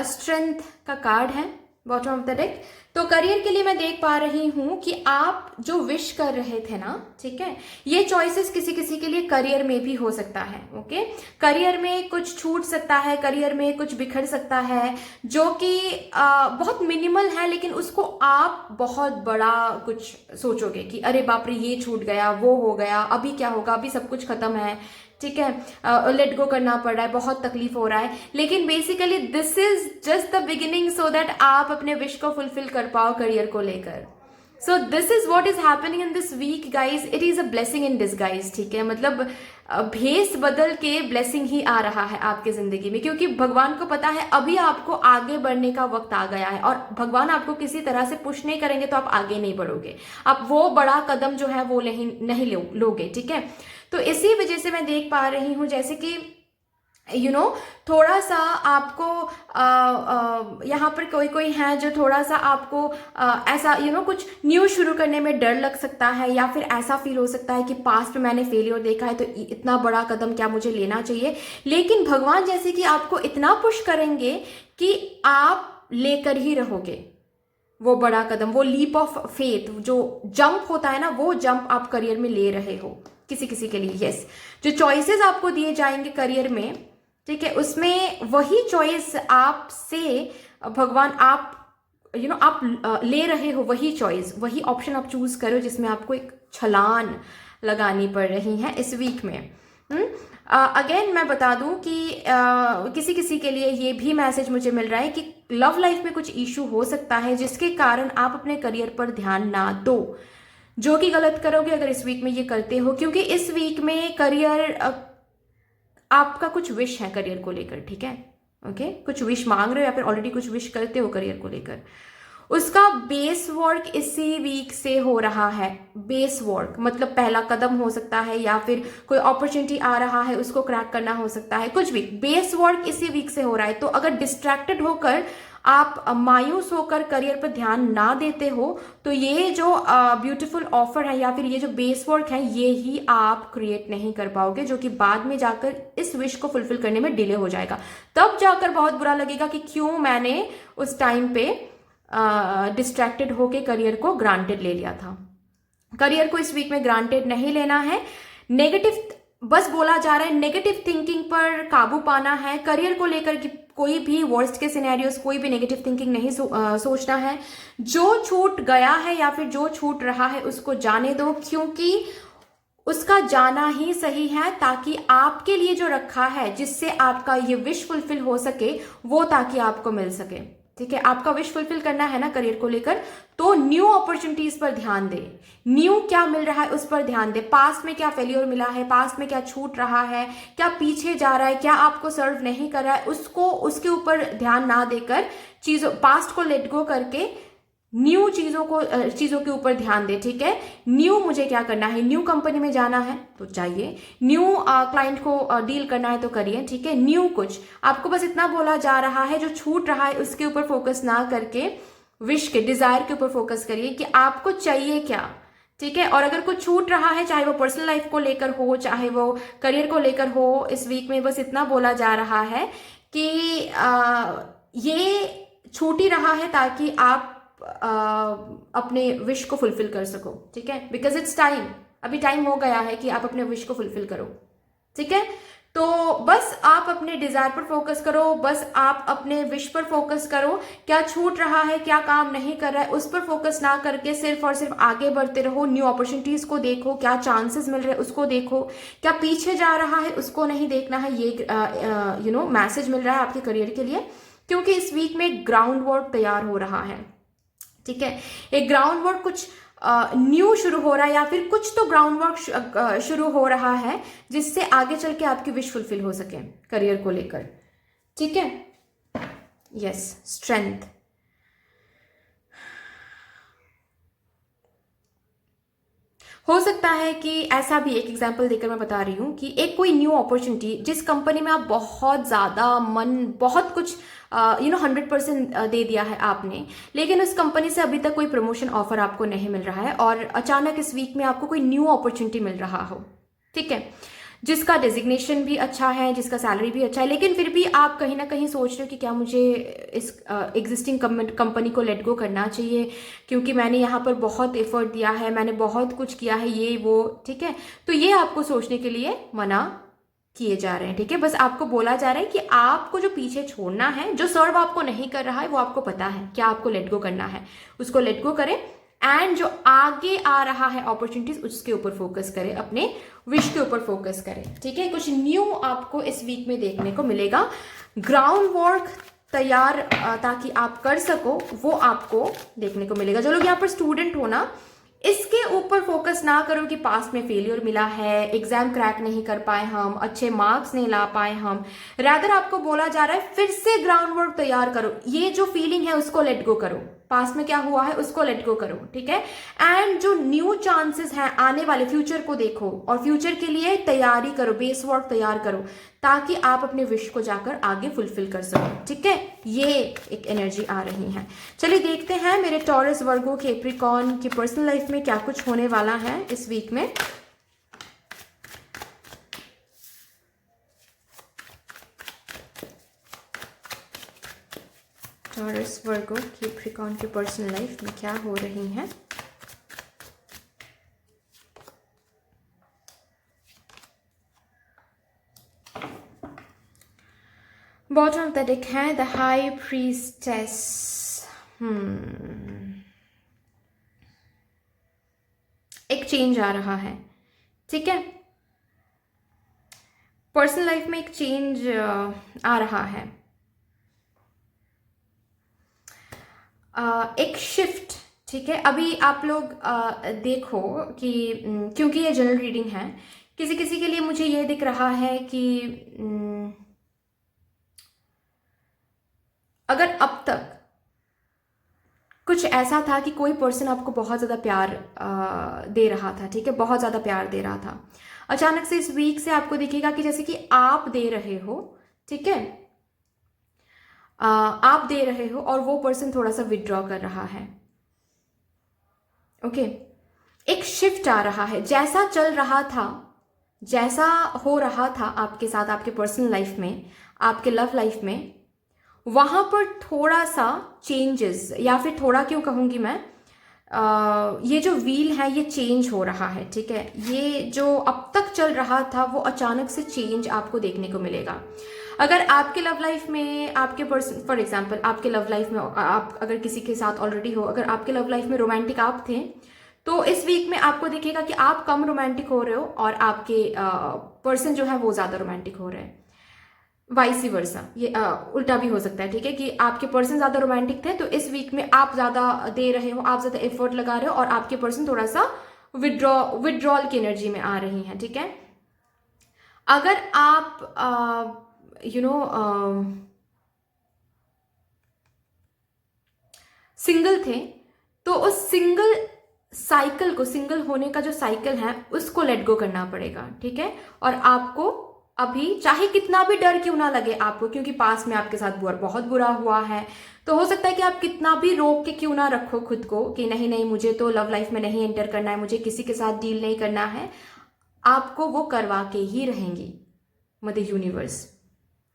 S1: स्ट्रेंथ का कार्ड है बॉटम ऑफ द डेक। तो करियर के लिए मैं देख पा रही हूं कि आप जो विश कर रहे थे ना, ठीक है, ये चॉइसेस किसी किसी के लिए करियर में भी हो सकता है, ओके। करियर में कुछ छूट सकता है, करियर में कुछ बिखर सकता है, जो कि बहुत मिनिमल है, लेकिन उसको आप बहुत बड़ा कुछ सोचोगे कि अरे बाप रे ये छूट गया, वो हो गया, अभी क्या होगा, अभी सब कुछ खत्म है, ठीक है, लेट गो करना पड़ रहा है, बहुत तकलीफ हो रहा है। लेकिन basically this is just the beginning, so that आप अपने विश को फुलफिल कर पाओ करियर को लेकर। So this is what is happening in this week guys, it is a blessing in disguise, ठीक है। मतलब भेस बदल के ब्लेसिंग ही आ रहा है आपकी जिंदगी में, क्योंकि भगवान को पता है अभी आपको आगे बढ़ने का वक्त आ गया है, और भगवान आपको किसी तरह से पुश नहीं करेंगे तो आप आगे नहीं बढ़ोगे, आप वो बड़ा कदम जो है वो नहीं लोगे, ठीक है। तो इसी वजह से मैं देख पा रही हूं जैसे कि थोड़ा सा आपको यहाँ पर कोई है जो थोड़ा सा आपको ऐसा कुछ न्यू शुरू करने में डर लग सकता है, या फिर ऐसा फील हो सकता है कि पास्ट में मैंने फेलियर देखा है तो इतना बड़ा कदम क्या मुझे लेना चाहिए। लेकिन भगवान जैसे कि आपको इतना पुश करेंगे कि आप लेकर ही रहोगे वो बड़ा कदम, वो लीप ऑफ फेथ, जो जंप होता है ना, वो जंप आप करियर में ले रहे हो किसी किसी के लिए। यस, जो चॉइसेस आपको दिए जाएंगे करियर में, ठीक है, उसमें वही चॉइस आपसे भगवान आप आप ले रहे हो, वही चॉइस, वही ऑप्शन आप चूज करो जिसमें आपको एक छलान लगानी पड़ रही है इस वीक में। अगेन मैं बता दूं कि किसी किसी के लिए ये भी मैसेज मुझे मिल रहा है कि लव लाइफ में कुछ इशू हो सकता है जिसके कारण आप अपने करियर पर ध्यान ना दो, जो कि गलत करोगे अगर इस वीक में ये करते हो, क्योंकि इस वीक में करियर आपका कुछ विश है करियर को लेकर, ठीक है, ओके, कुछ विश मांग रहे हो या फिर ऑलरेडी कुछ विश करते हो करियर को लेकर, उसका बेस वर्क इसी वीक से हो रहा है। बेस वर्क मतलब पहला कदम हो सकता है, या फिर कोई अपॉर्चुनिटी आ रहा है उसको क्रैक करना हो सकता है, कुछ भी बेस वर्क इसी वीक से हो रहा है। तो अगर डिस्ट्रैक्टेड होकर आप मायूस होकर करियर पर ध्यान ना देते हो तो ये जो ब्यूटीफुल ऑफर है या फिर ये जो बेस वर्क है ये ही आप क्रिएट नहीं कर पाओगे, जो कि बाद में जाकर इस विश को फुलफिल करने में डिले हो जाएगा। तब जाकर बहुत बुरा लगेगा कि क्यों मैंने उस टाइम पे डिस्ट्रैक्टेड होके करियर को ग्रांटेड ले लिया था। करियर को इस वीक में ग्रांटेड नहीं लेना है। नेगेटिव बस बोला जा रहा है, नेगेटिव थिंकिंग पर काबू पाना है। करियर को लेकर कोई भी वर्स्ट के सिनेरियोस, कोई भी नेगेटिव थिंकिंग नहीं सोचना है। जो छूट गया है या फिर जो छूट रहा है उसको जाने दो, क्योंकि उसका जाना ही सही है, ताकि आपके लिए जो रखा है जिससे आपका ये विश फुलफिल हो सके वो ताकि आपको मिल सके। ठीक है, आपका विश फुलफिल करना है ना करियर को लेकर, तो न्यू अपॉर्चुनिटीज पर ध्यान दे, न्यू क्या मिल रहा है उस पर ध्यान दे। पास्ट में क्या फेल्योर मिला है, पास्ट में क्या छूट रहा है, क्या पीछे जा रहा है, क्या आपको सर्व नहीं कर रहा है, उसको उसके ऊपर ध्यान ना देकर चीजों पास्ट को लेट गो करके न्यू चीजों के ऊपर ध्यान दे। ठीक है, न्यू मुझे क्या करना है, न्यू कंपनी में जाना है तो जाइए, न्यू क्लाइंट को डील करना है तो करिए। ठीक है, न्यू कुछ आपको बस इतना बोला जा रहा है, जो छूट रहा है उसके ऊपर फोकस ना करके विश के डिजायर के ऊपर फोकस करिए कि आपको चाहिए क्या। ठीक है, और अगर कुछ छूट रहा है, चाहे वो पर्सनल लाइफ को लेकर हो, चाहे वो करियर को लेकर हो, इस वीक में बस इतना बोला जा रहा है कि ये छूट ही रहा है ताकि आप अपने विश को फुलफिल कर सको। ठीक है, बिकॉज इट्स टाइम, अभी टाइम हो गया है कि आप अपने विश को फुलफिल करो। ठीक है, तो बस आप अपने डिजायर पर फोकस करो, बस आप अपने विश पर फोकस करो। क्या छूट रहा है, क्या काम नहीं कर रहा है, उस पर फोकस ना करके सिर्फ और सिर्फ आगे बढ़ते रहो। न्यू अपॉर्चुनिटीज को देखो, क्या चांसेस मिल रहे हैं उसको देखो, क्या पीछे जा रहा है उसको नहीं देखना है। ये मैसेज मिल रहा है आपके करियर के लिए, क्योंकि इस वीक में ग्राउंड वर्क तैयार हो रहा है। ठीक है, एक ग्राउंड वर्क कुछ न्यू शुरू हो रहा है, या फिर कुछ तो ग्राउंड वर्क शुरू हो रहा है जिससे आगे चल के आपकी विश फुलफिल हो सके करियर को लेकर। ठीक है, यस, स्ट्रेंथ। हो सकता है कि ऐसा भी, एक एग्जांपल देकर मैं बता रही हूं कि एक कोई न्यू अपॉर्चुनिटी जिस कंपनी में आप बहुत ज्यादा बहुत कुछ 100% दे दिया है आपने, लेकिन उस कंपनी से अभी तक कोई प्रमोशन ऑफर आपको नहीं मिल रहा है, और अचानक इस वीक में आपको कोई न्यू अपॉर्चुनिटी मिल रहा हो। ठीक है, जिसका डेजिग्नेशन भी अच्छा है, जिसका सैलरी भी अच्छा है, लेकिन फिर भी आप कहीं ना कहीं सोच रहे हो कि क्या मुझे इस एग्जिस्टिंग कंपनी को लेट गो करना चाहिए, क्योंकि मैंने यहाँ पर बहुत एफर्ट दिया है, मैंने बहुत कुछ किया है, ये वो। ठीक है, तो ये आपको सोचने के लिए मना किए जा रहे हैं। ठीक है, बस आपको बोला जा रहा है कि आपको जो पीछे छोड़ना है, जो सर्व आपको नहीं कर रहा है, वो आपको पता है क्या आपको लेट गो करना है, उसको लेट गो करें, एंड जो आगे आ रहा है अपॉर्चुनिटीज उसके ऊपर फोकस करें, अपने विश के ऊपर फोकस करें। ठीक है, कुछ न्यू आपको इस वीक में देखने को मिलेगा, ग्राउंड वर्क तैयार ताकि आप कर सको, वो आपको देखने को मिलेगा। जो लोग यहाँ पर स्टूडेंट हो ना, इसके ऊपर फोकस ना करो कि पास्ट में फेलियर मिला है, एग्जाम क्रैक नहीं कर पाए हम, अच्छे मार्क्स नहीं ला पाए हम। रादर आपको बोला जा रहा है फिर से ग्राउंड वर्क तैयार करो, ये जो फीलिंग है उसको लेट गो करो, पास्ट में क्या हुआ है उसको लेट गो करो। ठीक है, एंड जो न्यू चांसेस हैं आने वाले फ्यूचर को देखो, और फ्यूचर के लिए तैयारी करो, बेस वर्क तैयार करो, ताकि आप अपने विश को जाकर आगे फुलफिल कर सको। ठीक है, ये एक एनर्जी आ रही है। चलिए देखते हैं मेरे टॉरस, वर्गो, कैप्रिकॉर्न की पर्सनल लाइफ में क्या कुछ होने वाला है इस वीक में। टॉरस, वर्गो, कैप्रिकॉर्न की पर्सनल लाइफ में क्या हो रही है। बॉटम ऑफ द डेक है द हाई प्रीस्टेस। एक चेंज आ रहा है। ठीक है, पर्सनल लाइफ में एक चेंज आ रहा है, एक शिफ्ट। ठीक है, अभी आप लोग देखो कि क्योंकि ये जनरल रीडिंग है, किसी किसी के लिए मुझे ये दिख रहा है कि अगर अब तक कुछ ऐसा था कि कोई पर्सन आपको बहुत ज़्यादा प्यार दे रहा था, ठीक है, बहुत ज़्यादा प्यार दे रहा था, अचानक से इस वीक से आपको दिखेगा कि जैसे कि आप दे रहे हो, ठीक है, आप दे रहे हो और वो पर्सन थोड़ा सा विड्रॉ कर रहा है। ओके, एक शिफ्ट आ रहा है, जैसा चल रहा था, जैसा हो रहा था आपके साथ, आपके पर्सनल लाइफ में, आपके लव लाइफ में, वहां पर थोड़ा सा चेंजेस, या फिर थोड़ा क्यों कहूंगी मैं, ये जो व्हील है ये चेंज हो रहा है। ठीक है, ये जो अब तक चल रहा था वो अचानक से चेंज आपको देखने को मिलेगा। अगर आपके लव लाइफ में आपके पर्सन, फॉर एग्जांपल आपके लव लाइफ में आप अगर किसी के साथ ऑलरेडी हो, अगर आपके लव लाइफ में रोमांटिक आप थे, तो इस वीक में आपको दिखेगा कि आप कम रोमांटिक हो रहे हो और आपके पर्सन जो है वो ज़्यादा रोमांटिक हो रहे हैं। वाइस वर्सा, ये उल्टा भी हो सकता है, ठीक है, कि आपके पर्सन ज़्यादा रोमांटिक थे तो इस वीक में आप ज़्यादा दे रहे हो, आप ज़्यादा एफर्ट लगा रहे हो और आपके पर्सन थोड़ा सा विड्रॉल की एनर्जी में आ रही हैं, ठीक है। अगर आप सिंगल थे तो उस सिंगल साइकिल को, सिंगल होने का जो साइकिल है उसको लेट गो करना पड़ेगा, ठीक है। और आपको अभी चाहे कितना भी डर क्यों ना लगे आपको, क्योंकि पास में आपके साथ बहुत बुरा हुआ है, तो हो सकता है कि आप कितना भी रोक के क्यों ना रखो खुद को कि नहीं नहीं मुझे तो लव लाइफ में नहीं एंटर करना है, मुझे किसी के साथ डील नहीं करना है, आपको वो करवा के ही रहेंगी मदर यूनिवर्स,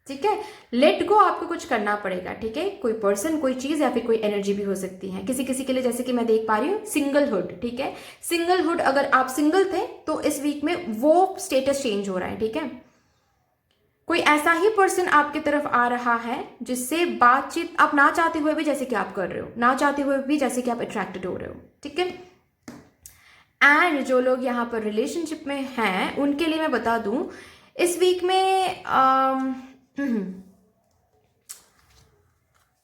S1: ठीक है। लेट गो आपको कुछ करना पड़ेगा, ठीक है। कोई पर्सन, कोई चीज या फिर कोई एनर्जी भी हो सकती है किसी किसी के लिए, जैसे कि मैं देख पा रही हूँ सिंगलहुड, ठीक है। सिंगलहुड, अगर आप सिंगल थे तो इस वीक में वो स्टेटस चेंज हो रहा है, ठीक है। कोई ऐसा ही पर्सन आपकी तरफ आ रहा है जिससे बातचीत आप ना चाहते हुए भी जैसे कि आप कर रहे हो, ना चाहते हुए भी जैसे कि आप अट्रैक्टेड हो रहे हो, ठीक है। एंड जो लोग यहाँ पर रिलेशनशिप में हैं उनके लिए मैं बता दूं, इस वीक में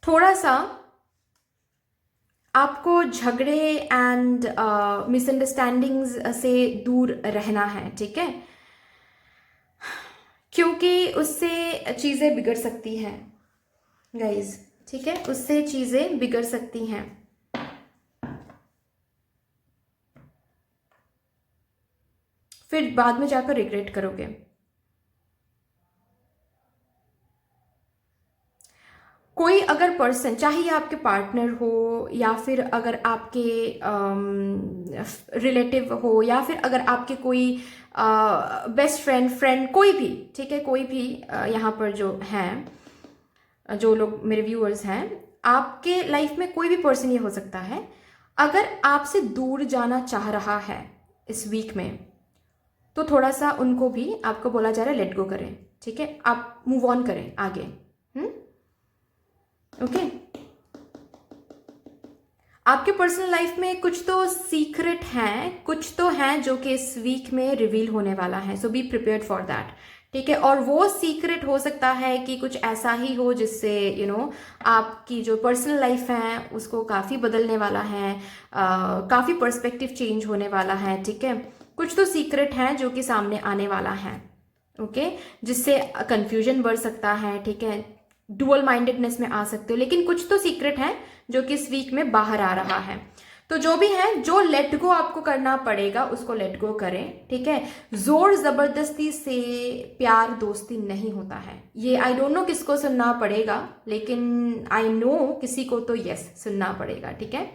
S1: थोड़ा सा आपको झगड़े एंड मिसअंडरस्टैंडिंग्स से दूर रहना है, ठीक है, क्योंकि उससे चीज़ें बिगड़ सकती हैं गाइज, ठीक है, उससे चीज़ें बिगड़ सकती हैं। फिर बाद में जाकर रिग्रेट करोगे। कोई अगर पर्सन, चाहे ये आपके पार्टनर हो या फिर अगर आपके रिलेटिव हो या फिर अगर आपके कोई बेस्ट फ्रेंड कोई भी, ठीक है, कोई भी यहाँ पर जो हैं, जो लोग मेरे व्यूअर्स हैं, आपके लाइफ में कोई भी पर्सन ये हो सकता है, अगर आपसे दूर जाना चाह रहा है इस वीक में, तो थोड़ा सा उनको भी आपको बोला जा रहा है लेट गो करें, ठीक है, आप मूव ऑन करें आगे। ओके। आपके पर्सनल लाइफ में कुछ तो सीक्रेट हैं, कुछ तो हैं जो कि इस वीक में रिवील होने वाला है, so be prepared for that, ठीक है। और वो सीक्रेट हो सकता है कि कुछ ऐसा ही हो जिससे आपकी जो पर्सनल लाइफ है उसको काफ़ी बदलने वाला है, काफ़ी पर्सपेक्टिव चेंज होने वाला है, ठीक है। कुछ तो सीक्रेट हैं जो कि सामने आने वाला है, ओके, जिससे कंफ्यूजन बढ़ सकता है, ठीक है, डुअल माइंडेडनेस में आ सकते हो, लेकिन कुछ तो सीक्रेट है जो कि इस वीक में बाहर आ रहा है। तो जो भी है, जो लेट गो आपको करना पड़ेगा उसको लेट गो करें, ठीक है। जोर जबरदस्ती से प्यार दोस्ती नहीं होता है, ये आई डोंट नो किसको सुनना पड़ेगा, लेकिन आई नो किसी को तो यस सुनना पड़ेगा, ठीक है।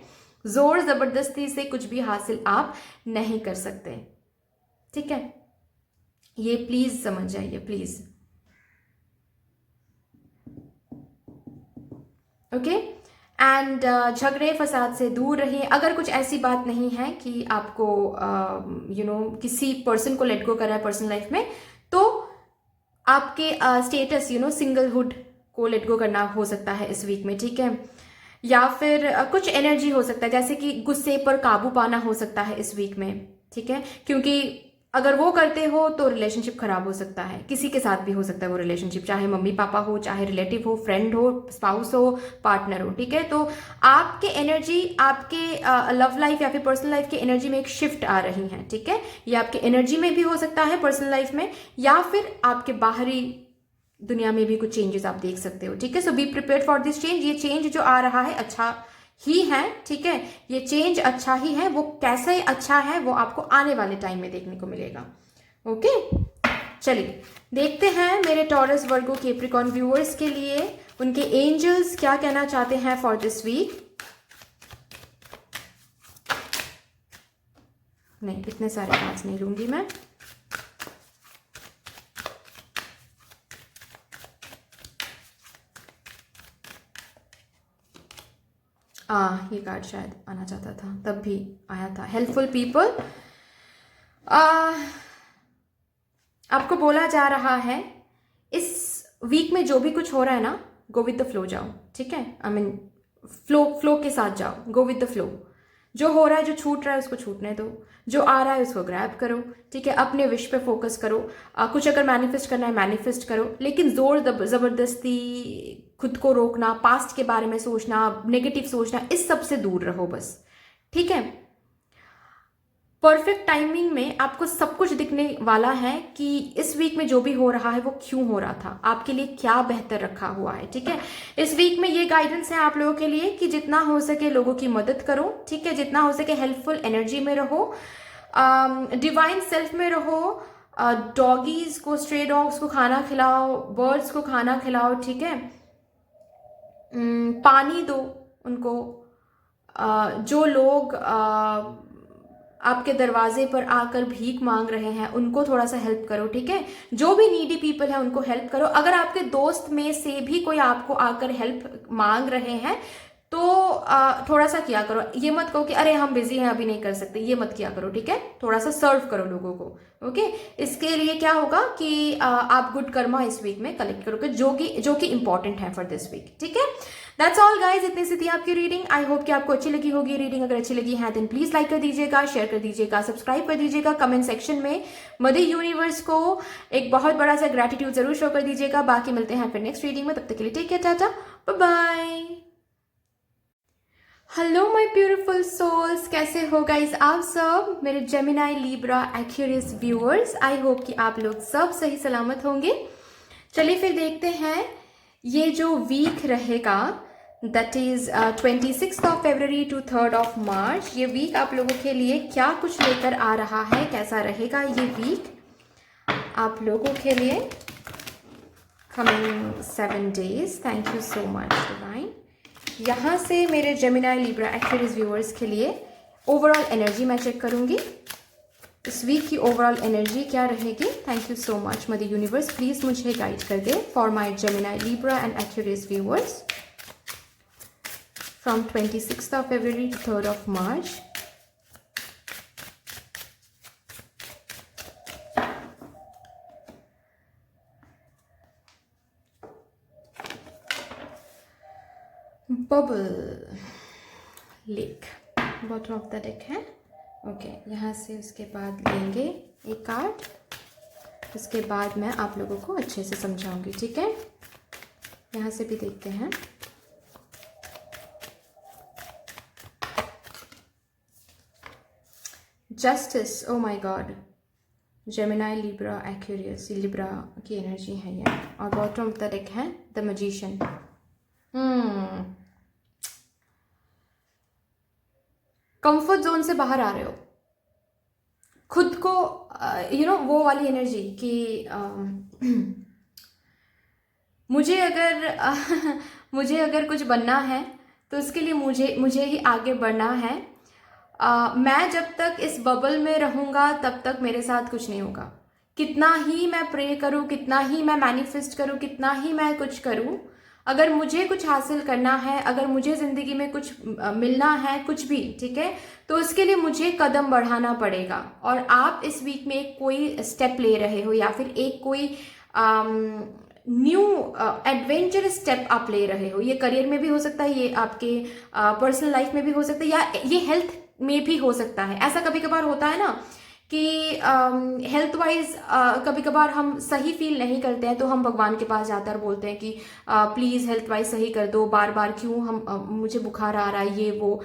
S1: जोर जबरदस्ती से कुछ भी हासिल आप नहीं कर सकते, ठीक है, ये प्लीज समझ जाइए, प्लीज, ओके। एंड झगड़े फसाद से दूर रहिए। अगर कुछ ऐसी बात नहीं है कि आपको किसी पर्सन को लेट गो करा है पर्सनल लाइफ में, तो आपके स्टेटस सिंगलहुड को लेट गो करना हो सकता है इस वीक में, ठीक है। या फिर कुछ एनर्जी हो सकता है, जैसे कि गुस्से पर काबू पाना हो सकता है इस वीक में, ठीक है, क्योंकि अगर वो करते हो तो रिलेशनशिप खराब हो सकता है, किसी के साथ भी हो सकता है वो रिलेशनशिप, चाहे मम्मी पापा हो, चाहे रिलेटिव हो, फ्रेंड हो, स्पाउस हो, पार्टनर हो, ठीक है। तो आपके एनर्जी, आपके लव लाइफ या फिर पर्सनल लाइफ की एनर्जी में एक शिफ्ट आ रही है, ठीक है। ये आपके एनर्जी में भी हो सकता है पर्सनल लाइफ में, या फिर आपके बाहरी दुनिया में भी कुछ चेंजेस आप देख सकते हो, ठीक है। So be prepared for this change. ये चेंज जो आ रहा है अच्छा ही है, ठीक है, ये चेंज अच्छा ही है, वो कैसे अच्छा है वो आपको आने वाले टाइम में देखने को मिलेगा, ओके। चलिए देखते हैं मेरे टॉरस, वर्गो, कैप्रिकॉर्न व्यूअर्स के लिए उनके एंजल्स क्या कहना चाहते हैं फॉर दिस वीक। नहीं, इतने सारे कार्ड्स नहीं लूंगी मैं, ये कार्ड शायद आना चाहता था, तब भी आया था, हेल्पफुल पीपल। आपको बोला जा रहा है इस वीक में जो भी कुछ हो रहा है ना, गो विद द फ्लो जाओ, ठीक है, आई मीन फ्लो के साथ जाओ, गो विद द फ्लो, जो हो रहा है, जो छूट रहा है उसको छूटने दो, जो आ रहा है उसको ग्रैब करो, ठीक है। अपने विश पे फोकस करो। कुछ अगर मैनिफेस्ट करना है मैनिफेस्ट करो, लेकिन जोर ज़बरदस्ती, खुद को रोकना, पास्ट के बारे में सोचना, नेगेटिव सोचना, इस सब से दूर रहो बस, ठीक है। परफेक्ट टाइमिंग में आपको सब कुछ दिखने वाला है कि इस वीक में जो भी हो रहा है वो क्यों हो रहा था, आपके लिए क्या बेहतर रखा हुआ है, ठीक है। इस वीक में ये गाइडेंस है आप लोगों के लिए कि जितना हो सके लोगों की मदद करो, ठीक है। जितना हो सके हेल्पफुल एनर्जी में रहो, डिवाइन सेल्फ में रहो। डॉगीज को, स्ट्रे डॉग्स को खाना खिलाओ, बर्ड्स को खाना खिलाओ, ठीक है। पानी दो उनको। जो लोग आपके दरवाजे पर आकर भीख मांग रहे हैं उनको थोड़ा सा हेल्प करो, ठीक है। जो भी नीडी पीपल है उनको हेल्प करो। अगर आपके दोस्त में से भी कोई आपको आकर हेल्प मांग रहे हैं तो थोड़ा सा किया करो। ये मत कहो कि अरे हम बिजी हैं अभी नहीं कर सकते, ये मत किया करो, ठीक है। थोड़ा सा सर्व करो लोगों को, ओके। इसके लिए क्या होगा कि आप गुड कर्मा इस वीक में कलेक्ट करोगे, जो कि इंपॉर्टेंट है फॉर दिस वीक, ठीक है। दैट्स ऑल गाइज, इतनी सी थी आपकी रीडिंग। आई होप कि आपको अच्छी लगी होगी रीडिंग। अगर अच्छी लगी है देन प्लीज लाइक कर दीजिएगा, शेयर कर दीजिएगा, सब्सक्राइब कर दीजिएगा। कमेंट सेक्शन में मदर यूनिवर्स को एक बहुत बड़ा सा ग्रेटिट्यूड जरूर शो कर दीजिएगा। बाकी मिलते हैं फिर नेक्स्ट रीडिंग में, तब तक के लिए take care, tata, bye bye. Hello my beautiful souls, कैसे हो गाइस आप सब, मेरे Gemini Libra Aquarius viewers. I hope कि आप लोग सब सही सलामत होंगे। चलिए फिर देखते हैं ये जो वीक रहेगा, that is 26 of February to 3 of March. ये वीक आप लोगों के लिए क्या कुछ लेकर आ रहा है, कैसा रहेगा ये वीक आप लोगों के लिए। Coming 7 days, thank you so much divine. यहाँ से मेरे जेमिनाई लिब्रा एक्वेरियस व्यूअर्स के लिए ओवरऑल एनर्जी मैं चेक करूँगी। इस वीक की ओवरऑल एनर्जी क्या रहेगी। Thank you so much mother universe, please मुझे गाइड कर दे for my Gemini Libra and Aquarius viewers from 26 of February to 3 of March. Bubble lake bottom of the deck है, ओके। यहाँ से उसके बाद लेंगे एक कार्ड, उसके बाद मैं आप लोगों को अच्छे से समझाऊंगी, ठीक है। यहाँ से भी देखते हैं। Justice, oh my God, Gemini Libra Aquarius, Libra की एनर्जी है ये। और बॉटम ऑफ द डेक है द मैजिशियन। कंफर्ट जोन से बाहर आ रहे हो, खुद को वो वाली एनर्जी कि मुझे अगर कुछ बनना है तो उसके लिए मुझे ही आगे बढ़ना है। मैं जब तक इस बबल में रहूँगा तब तक मेरे साथ कुछ नहीं होगा। कितना ही मैं प्रे करूँ, कितना ही मैं मैनिफेस्ट करूँ, कितना ही मैं कुछ करूँ, अगर मुझे कुछ हासिल करना है, अगर मुझे ज़िंदगी में कुछ मिलना है, कुछ भी, ठीक है, तो उसके लिए मुझे कदम बढ़ाना पड़ेगा। और आप इस वीक में एक कोई स्टेप ले रहे हो या फिर एक कोई न्यू एडवेंचरस स्टेप आप ले रहे हो। ये करियर में भी हो सकता है, ये आपके पर्सनल लाइफ में भी हो सकता है, या ये हेल्थ में भी हो सकता है। ऐसा कभी कभार होता है ना कि हेल्थ वाइज कभी कभार हम सही फील नहीं करते हैं तो हम भगवान के पास जाते हैं और बोलते हैं कि प्लीज़ हेल्थ वाइज सही कर दो, बार बार क्यों हम मुझे बुखार आ रहा है, ये वो।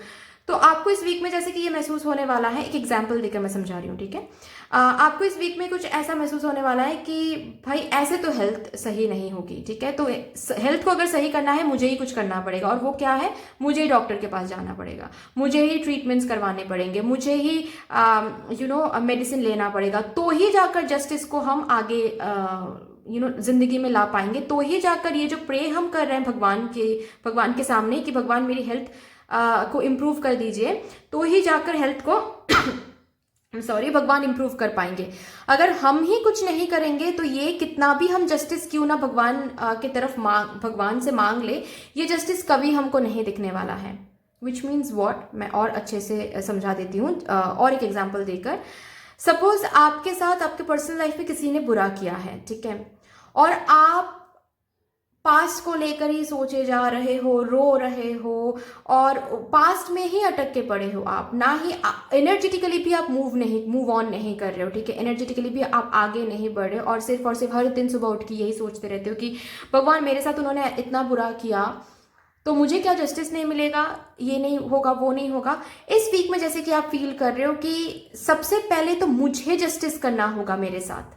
S1: तो आपको इस वीक में जैसे कि ये महसूस होने वाला है, एक एग्जांपल देकर मैं समझा रही हूँ, ठीक है। आपको इस वीक में कुछ ऐसा महसूस होने वाला है कि भाई ऐसे तो हेल्थ सही नहीं होगी, ठीक है। तो हेल्थ को अगर सही करना है मुझे ही कुछ करना पड़ेगा, और वो क्या है, मुझे ही डॉक्टर के पास जाना पड़ेगा, मुझे ही ट्रीटमेंट्स करवाने पड़ेंगे, मुझे ही मेडिसिन लेना पड़ेगा, तो ही जाकर जस्टिस को हम आगे जिंदगी में ला पाएंगे। तो ही जाकर ये जो प्रे हम कर रहे हैं भगवान के सामने कि भगवान मेरी हेल्थ को इम्प्रूव कर दीजिए, तो ही जाकर हेल्थ को भगवान इम्प्रूव कर पाएंगे। अगर हम ही कुछ नहीं करेंगे तो ये कितना भी हम जस्टिस क्यों ना भगवान की तरफ भगवान से मांग ले, ये जस्टिस कभी हमको नहीं दिखने वाला है। विच मीन्स वॉट, मैं और अच्छे से समझा देती हूँ और एक एग्जाम्पल देकर। सपोज आपके साथ आपके पर्सनल लाइफ में किसी ने बुरा किया है, ठीक है, और आप पास्ट को लेकर ही सोचे जा रहे हो, रो रहे हो और पास्ट में ही अटक के पड़े हो आप, ना ही एनर्जेटिकली भी आप मूव ऑन नहीं कर रहे हो, ठीक है। एनर्जेटिकली भी आप आगे नहीं बढ़ रहे हो और सिर्फ हर दिन सुबह उठ के यही सोचते रहते हो कि भगवान मेरे साथ उन्होंने इतना बुरा किया तो मुझे क्या जस्टिस नहीं मिलेगा, ये नहीं होगा, वो नहीं होगा। इस वीक में जैसे कि आप फील कर रहे हो कि सबसे पहले तो मुझे जस्टिस करना होगा मेरे साथ।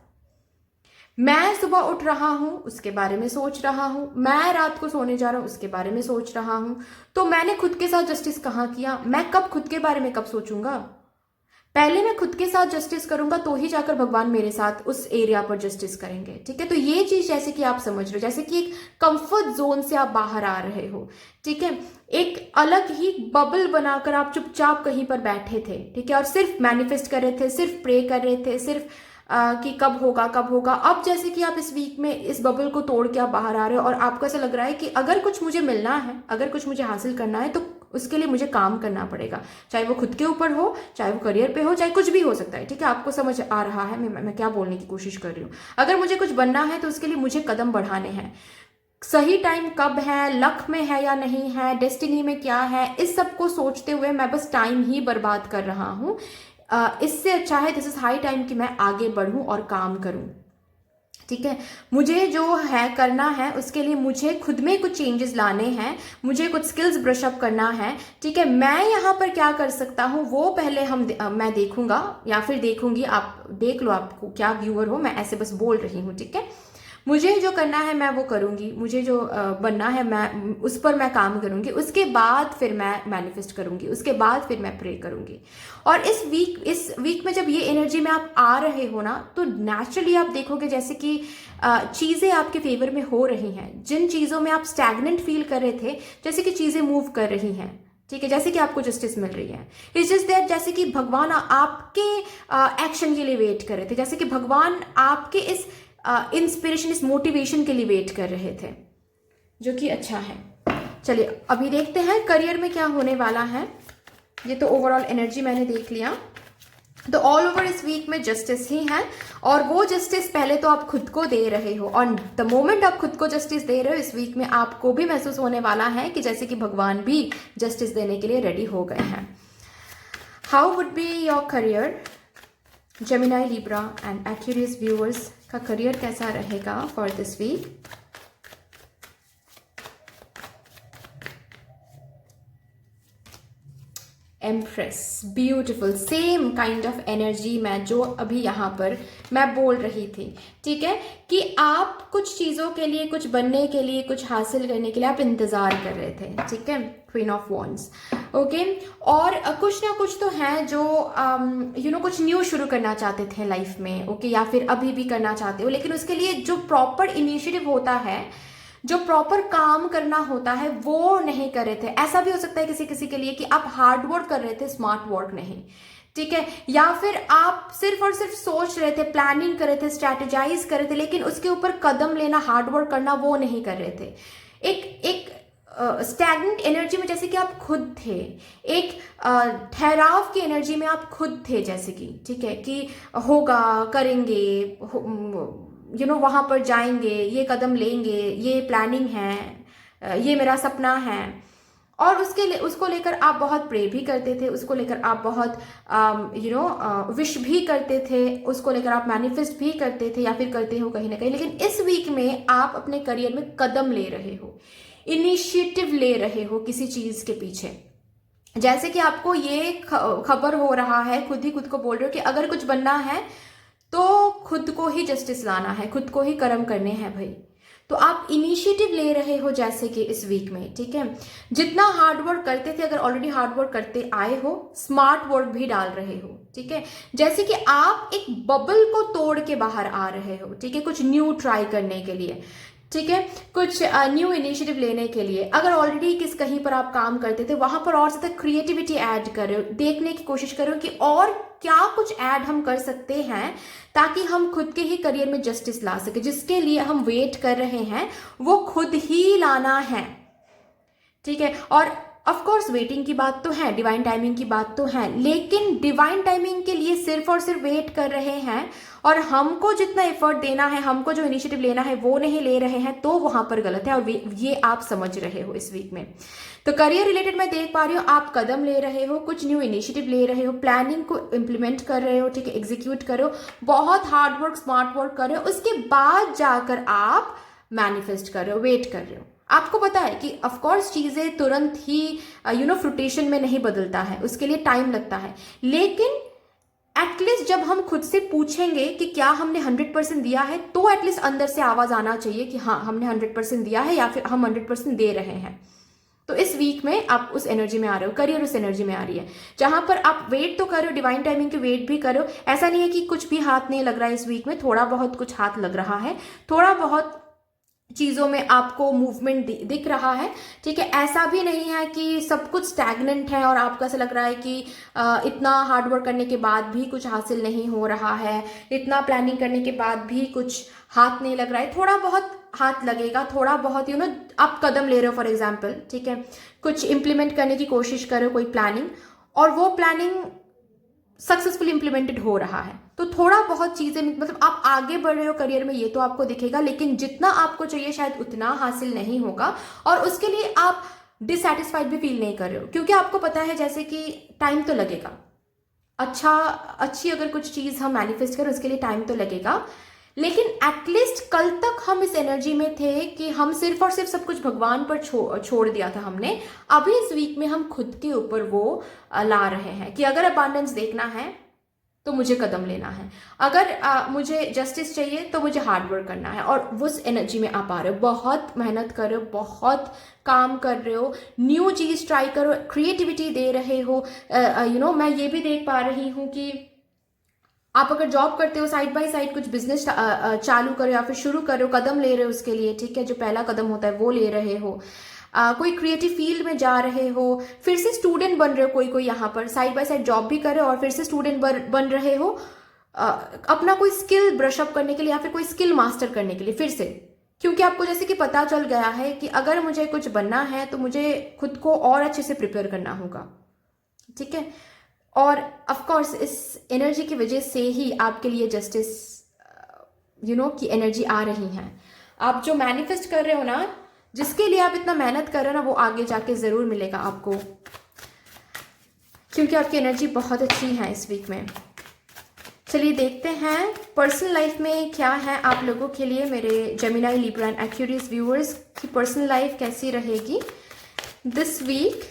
S1: मैं सुबह उठ रहा हूं उसके बारे में सोच रहा हूं, मैं रात को सोने जा रहा हूं उसके बारे में सोच रहा हूं, तो मैंने खुद के साथ जस्टिस कहाँ किया? मैं कब खुद के बारे में कब सोचूंगा? पहले मैं खुद के साथ जस्टिस करूंगा तो ही जाकर भगवान मेरे साथ उस एरिया पर जस्टिस करेंगे, ठीक है। तो ये चीज जैसे कि आप समझ रहे हो, जैसे कि एक कंफर्ट जोन से आप बाहर आ रहे हो, ठीक है। एक अलग ही बबल बनाकर आप चुपचाप कहीं पर बैठे थे, ठीक है, और सिर्फ मैनिफेस्ट कर रहे थे, सिर्फ प्रे कर रहे थे, सिर्फ कि कब होगा कब होगा। अब जैसे कि आप इस वीक में इस बबल को तोड़ के आप बाहर आ रहे हो और आपको ऐसा लग रहा है कि अगर कुछ मुझे मिलना है, अगर कुछ मुझे हासिल करना है तो उसके लिए मुझे काम करना पड़ेगा, चाहे वो खुद के ऊपर हो, चाहे वो करियर पे हो, चाहे कुछ भी हो सकता है, ठीक है। आपको समझ आ रहा है मैं क्या बोलने की कोशिश कर रही हूँ। अगर मुझे कुछ बनना है तो उसके लिए मुझे कदम बढ़ाने हैं। सही टाइम कब है, लक में है या नहीं है, डेस्टिनी में क्या है, इस सब को सोचते हुए मैं बस टाइम ही बर्बाद कर रहा हूँ। इससे अच्छा है दिस इज हाई टाइम कि मैं आगे बढ़ूं और काम करूं, ठीक है। मुझे जो है करना है उसके लिए मुझे खुद में कुछ चेंजेस लाने हैं, मुझे कुछ स्किल्स ब्रश अप करना है, ठीक है। मैं यहाँ पर क्या कर सकता हूँ वो पहले मैं देखूंगा या फिर देखूंगी, आप देख लो आपको क्या व्यूअर हो, मैं ऐसे बस बोल रही हूँ, ठीक है। मुझे जो करना है मैं वो करूंगी, मुझे जो बनना है मैं उस पर मैं काम करूंगी, उसके बाद फिर मैं मैनिफेस्ट करूंगी, उसके बाद फिर मैं प्रे करूंगी। और इस वीक में जब ये एनर्जी में आप आ रहे हो ना तो नेचुरली आप देखोगे जैसे कि चीज़ें आपके फेवर में हो रही हैं। जिन चीज़ों में आप स्टैग्नेंट फील कर रहे थे जैसे कि चीज़ें मूव कर रही हैं, ठीक है, जैसे कि आपको जस्टिस मिल रही है। इट्स जस्ट दैट जैसे कि भगवान आपके एक्शन के लिए वेट कर रहे थे, जैसे कि भगवान आपके इस इंस्पिरेशन, इस मोटिवेशन के लिए वेट कर रहे थे, जो कि अच्छा है। चलिए अभी देखते हैं करियर में क्या होने वाला है। ये तो ओवरऑल एनर्जी मैंने देख लिया। तो ऑल ओवर इस वीक में जस्टिस ही है और वो जस्टिस पहले तो आप खुद को दे रहे हो और द मोमेंट आप खुद को जस्टिस दे रहे हो इस वीक में आपको भी महसूस होने वाला है कि जैसे कि भगवान भी जस्टिस देने के लिए रेडी हो गए हैं। How would be your career? Gemini, Libra and Aquarius viewers का करियर कैसा रहेगा for this week? Empress, beautiful, same kind of energy मैं जो अभी यहाँ पर मैं बोल रही थी, ठीक है, कि आप कुछ चीज़ों के लिए, कुछ बनने के लिए, कुछ हासिल करने के लिए आप इंतज़ार कर रहे थे, ठीक है। Queen of wands, okay. और कुछ ना कुछ तो है जो कुछ न्यू शुरू करना चाहते थे लाइफ में, ओके, या फिर अभी भी करना चाहते हो, लेकिन उसके लिए जो प्रॉपर इनिशिएटिव होता है, जो प्रॉपर काम करना होता है वो नहीं कर रहे थे। ऐसा भी हो सकता है किसी किसी के लिए कि आप हार्ड वर्क कर रहे थे, स्मार्ट वर्क नहीं, ठीक है, या फिर आप सिर्फ और सिर्फ सोच रहे थे, प्लानिंग कर रहे थे, स्ट्रैटेजाइज कर रहे थे, लेकिन उसके ऊपर कदम लेना, हार्ड वर्क करना वो नहीं कर रहे थे। एक स्टैग्नेंट एनर्जी में जैसे कि आप खुद थे, एक ठहराव की एनर्जी में आप खुद थे, जैसे कि, ठीक है, कि होगा, करेंगे, वहां पर जाएंगे, ये कदम लेंगे, ये प्लानिंग है, ये मेरा सपना है। और उसको लेकर आप बहुत प्रे भी करते थे, उसको लेकर आप बहुत विश भी करते थे, उसको लेकर आप मैनिफेस्ट भी करते थे या फिर करते हो कहीं ना कहीं। लेकिन इस वीक में आप अपने करियर में कदम ले रहे हो, इनिशिएटिव ले रहे हो किसी चीज के पीछे। जैसे कि आपको ये खबर हो रहा है, खुद ही खुद को बोल रहे हो कि अगर कुछ बनना है तो खुद को ही जस्टिस लाना है, खुद को ही कर्म करने हैं भाई। तो आप इनिशिएटिव ले रहे हो जैसे कि इस वीक में, ठीक है। जितना हार्ड वर्क करते थे, अगर ऑलरेडी हार्ड वर्क करते आए हो, स्मार्ट वर्क भी डाल रहे हो, ठीक है। जैसे कि आप एक बबल को तोड़ के बाहर आ रहे हो, ठीक है, कुछ न्यू ट्राई करने के लिए, ठीक है, कुछ न्यू इनिशिएटिव लेने के लिए। अगर ऑलरेडी कहीं पर आप काम करते थे वहां पर और ज्यादा क्रिएटिविटी ऐड करो, देखने की कोशिश करो कि और क्या कुछ ऐड हम कर सकते हैं ताकि हम खुद के ही करियर में जस्टिस ला सके। जिसके लिए हम वेट कर रहे हैं वो खुद ही लाना है, ठीक है। और ऑफ कोर्स वेटिंग की बात तो है, डिवाइन टाइमिंग की बात तो है, लेकिन डिवाइन टाइमिंग के लिए सिर्फ और सिर्फ वेट कर रहे हैं और हमको जितना एफर्ट देना है, हमको जो इनिशिएटिव लेना है वो नहीं ले रहे हैं, तो वहां पर गलत है। और ये आप समझ रहे हो इस वीक में। तो करियर रिलेटेड मैं देख पा रही हूँ आप कदम ले रहे हो, कुछ न्यू इनिशिएटिव ले रहे हो, प्लानिंग को इंप्लीमेंट कर रहे हो, ठीक है, एग्जीक्यूट कर रहे हो, बहुत हार्ड वर्क स्मार्ट वर्क कर रहे हो, उसके बाद जाकर आप मैनिफेस्ट कर रहे हो, वेट कर रहे हो। आपको पता है कि ऑफ कोर्स चीजें तुरंत ही फ्रुटेशन में नहीं बदलता है, उसके लिए टाइम लगता है, लेकिन एटलीस्ट जब हम खुद से पूछेंगे कि क्या हमने 100% दिया है, तो एटलीस्ट अंदर से आवाज आना चाहिए कि हाँ हमने 100% दिया है या फिर हम 100% दे रहे हैं। तो इस वीक में आप उस एनर्जी में आ रहे हो, करियर उस एनर्जी में आ रही है जहां पर आप वेट तो कर रहे हो, डिवाइन टाइमिंग के वेट भी कर रहे हो। ऐसा नहीं है कि कुछ भी हाथ नहीं लग रहा है इस वीक में, थोड़ा बहुत कुछ हाथ लग रहा है, थोड़ा बहुत चीजों में आपको मूवमेंट दिख रहा है, ठीक है। ऐसा भी नहीं है कि सब कुछ स्टैग्नेंट है और आपको ऐसा लग रहा है कि इतना हार्ड वर्क करने के बाद भी कुछ हासिल नहीं हो रहा है, इतना प्लानिंग करने के बाद भी कुछ हाथ नहीं लग रहा है। थोड़ा बहुत हाथ लगेगा, थोड़ा बहुत आप कदम ले रहे हो फॉर एग्जाम्पल, ठीक है, कुछ इंप्लीमेंट करने की कोशिश कर रहे हो, कोई प्लानिंग, और वो प्लानिंग सक्सेसफुली इंप्लीमेंटेड हो रहा है, तो थोड़ा बहुत चीजें मतलब आप आगे बढ़ रहे हो करियर में, ये तो आपको दिखेगा, लेकिन जितना आपको चाहिए शायद उतना हासिल नहीं होगा और उसके लिए आप डिससेटिस्फाइड भी फील नहीं कर रहे हो, क्योंकि आपको पता है जैसे कि टाइम तो लगेगा। अच्छी अगर कुछ चीज हम मैनिफेस्ट करें उसके लिए टाइम तो लगेगा, लेकिन एटलीस्ट कल तक हम इस एनर्जी में थे कि हम सिर्फ और सिर्फ सब कुछ भगवान पर छोड़ दिया था हमने। अभी इस वीक में हम खुद के ऊपर वो ला रहे हैं कि अगर अबांडेंस देखना है तो मुझे कदम लेना है, अगर मुझे जस्टिस चाहिए तो मुझे हार्ड वर्क करना है, और उस एनर्जी में आप आ रहे हो, बहुत मेहनत कर रहे हो, बहुत काम कर रहे हो, न्यू चीज ट्राई करो, क्रिएटिविटी दे रहे हो। मैं ये भी देख पा रही हूँ कि आप अगर जॉब करते हो, साइड बाय साइड कुछ बिजनेस चालू करो या फिर शुरू करो, कदम ले रहे हो उसके लिए, ठीक है, जो पहला कदम होता है वो ले रहे हो, कोई क्रिएटिव फील्ड में जा रहे हो, फिर से स्टूडेंट बन रहे हो, कोई यहाँ पर साइड बाय साइड जॉब भी कर रहे हो और फिर से स्टूडेंट बन रहे हो, अपना कोई स्किल ब्रश अप करने के लिए या फिर कोई स्किल मास्टर करने के लिए फिर से, क्योंकि आपको जैसे कि पता चल गया है कि अगर मुझे कुछ बनना है तो मुझे खुद को और अच्छे से प्रिपेयर करना होगा, ठीक है। और ऑफ कोर्स इस एनर्जी की वजह से ही आपके लिए जस्टिस की एनर्जी आ रही है। आप जो मैनिफेस्ट कर रहे हो ना, जिसके लिए आप इतना मेहनत कर रहे हो ना, वो आगे जाके जरूर मिलेगा आपको, क्योंकि आपकी एनर्जी बहुत अच्छी है इस वीक में। चलिए देखते हैं पर्सनल लाइफ में क्या है आप लोगों के लिए, मेरे Gemini, Libra and Aquarius viewers की पर्सनल लाइफ कैसी रहेगी this week.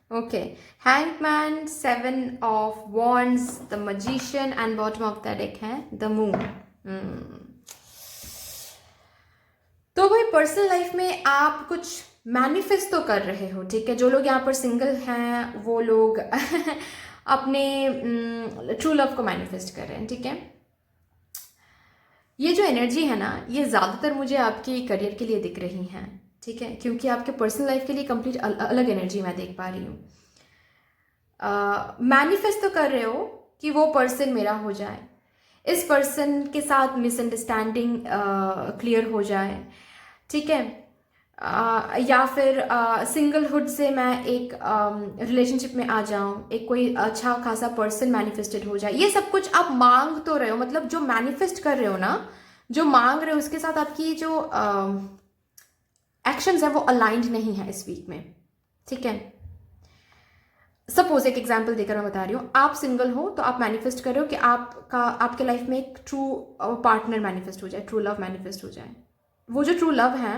S1: Okay, Hangman, 7 of Wands, the Magician and bottom of the deck है the Moon। तो भाई पर्सनल लाइफ में आप कुछ मैनिफेस्ट तो कर रहे हो, ठीक है। जो लोग यहाँ पर सिंगल हैं वो लोग अपने ट्रू लव को मैनिफेस्ट कर रहे हैं, ठीक है। ये जो एनर्जी है ना, ये ज़्यादातर मुझे आपकी करियर के लिए दिख रही है, ठीक है, क्योंकि आपके पर्सनल लाइफ के लिए कंप्लीट अलग एनर्जी मैं देख पा रही हूँ। मैनिफेस्ट तो कर रहे हो कि वो पर्सन मेरा हो जाए, इस पर्सन के साथ मिसअंडरस्टैंडिंग क्लियर हो जाए, ठीक है, या फिर सिंगलहुड से मैं एक रिलेशनशिप में आ जाऊं, एक कोई अच्छा खासा पर्सन मैनिफेस्टेड हो जाए। ये सब कुछ आप मांग तो रहे हो, मतलब जो मैनिफेस्ट कर रहे हो ना, जो मांग रहे हो, उसके साथ आपकी जो एक्शंस है वो अलाइंड नहीं है इस वीक में, ठीक है। सपोज एक एग्जांपल देकर मैं बता रही हूँ, आप सिंगल हो तो आप मैनिफेस्ट कर रहे हो कि आपके लाइफ में एक ट्रू पार्टनर मैनिफेस्ट हो जाए, ट्रू लव मैनिफेस्ट हो जाए। वो जो ट्रू लव है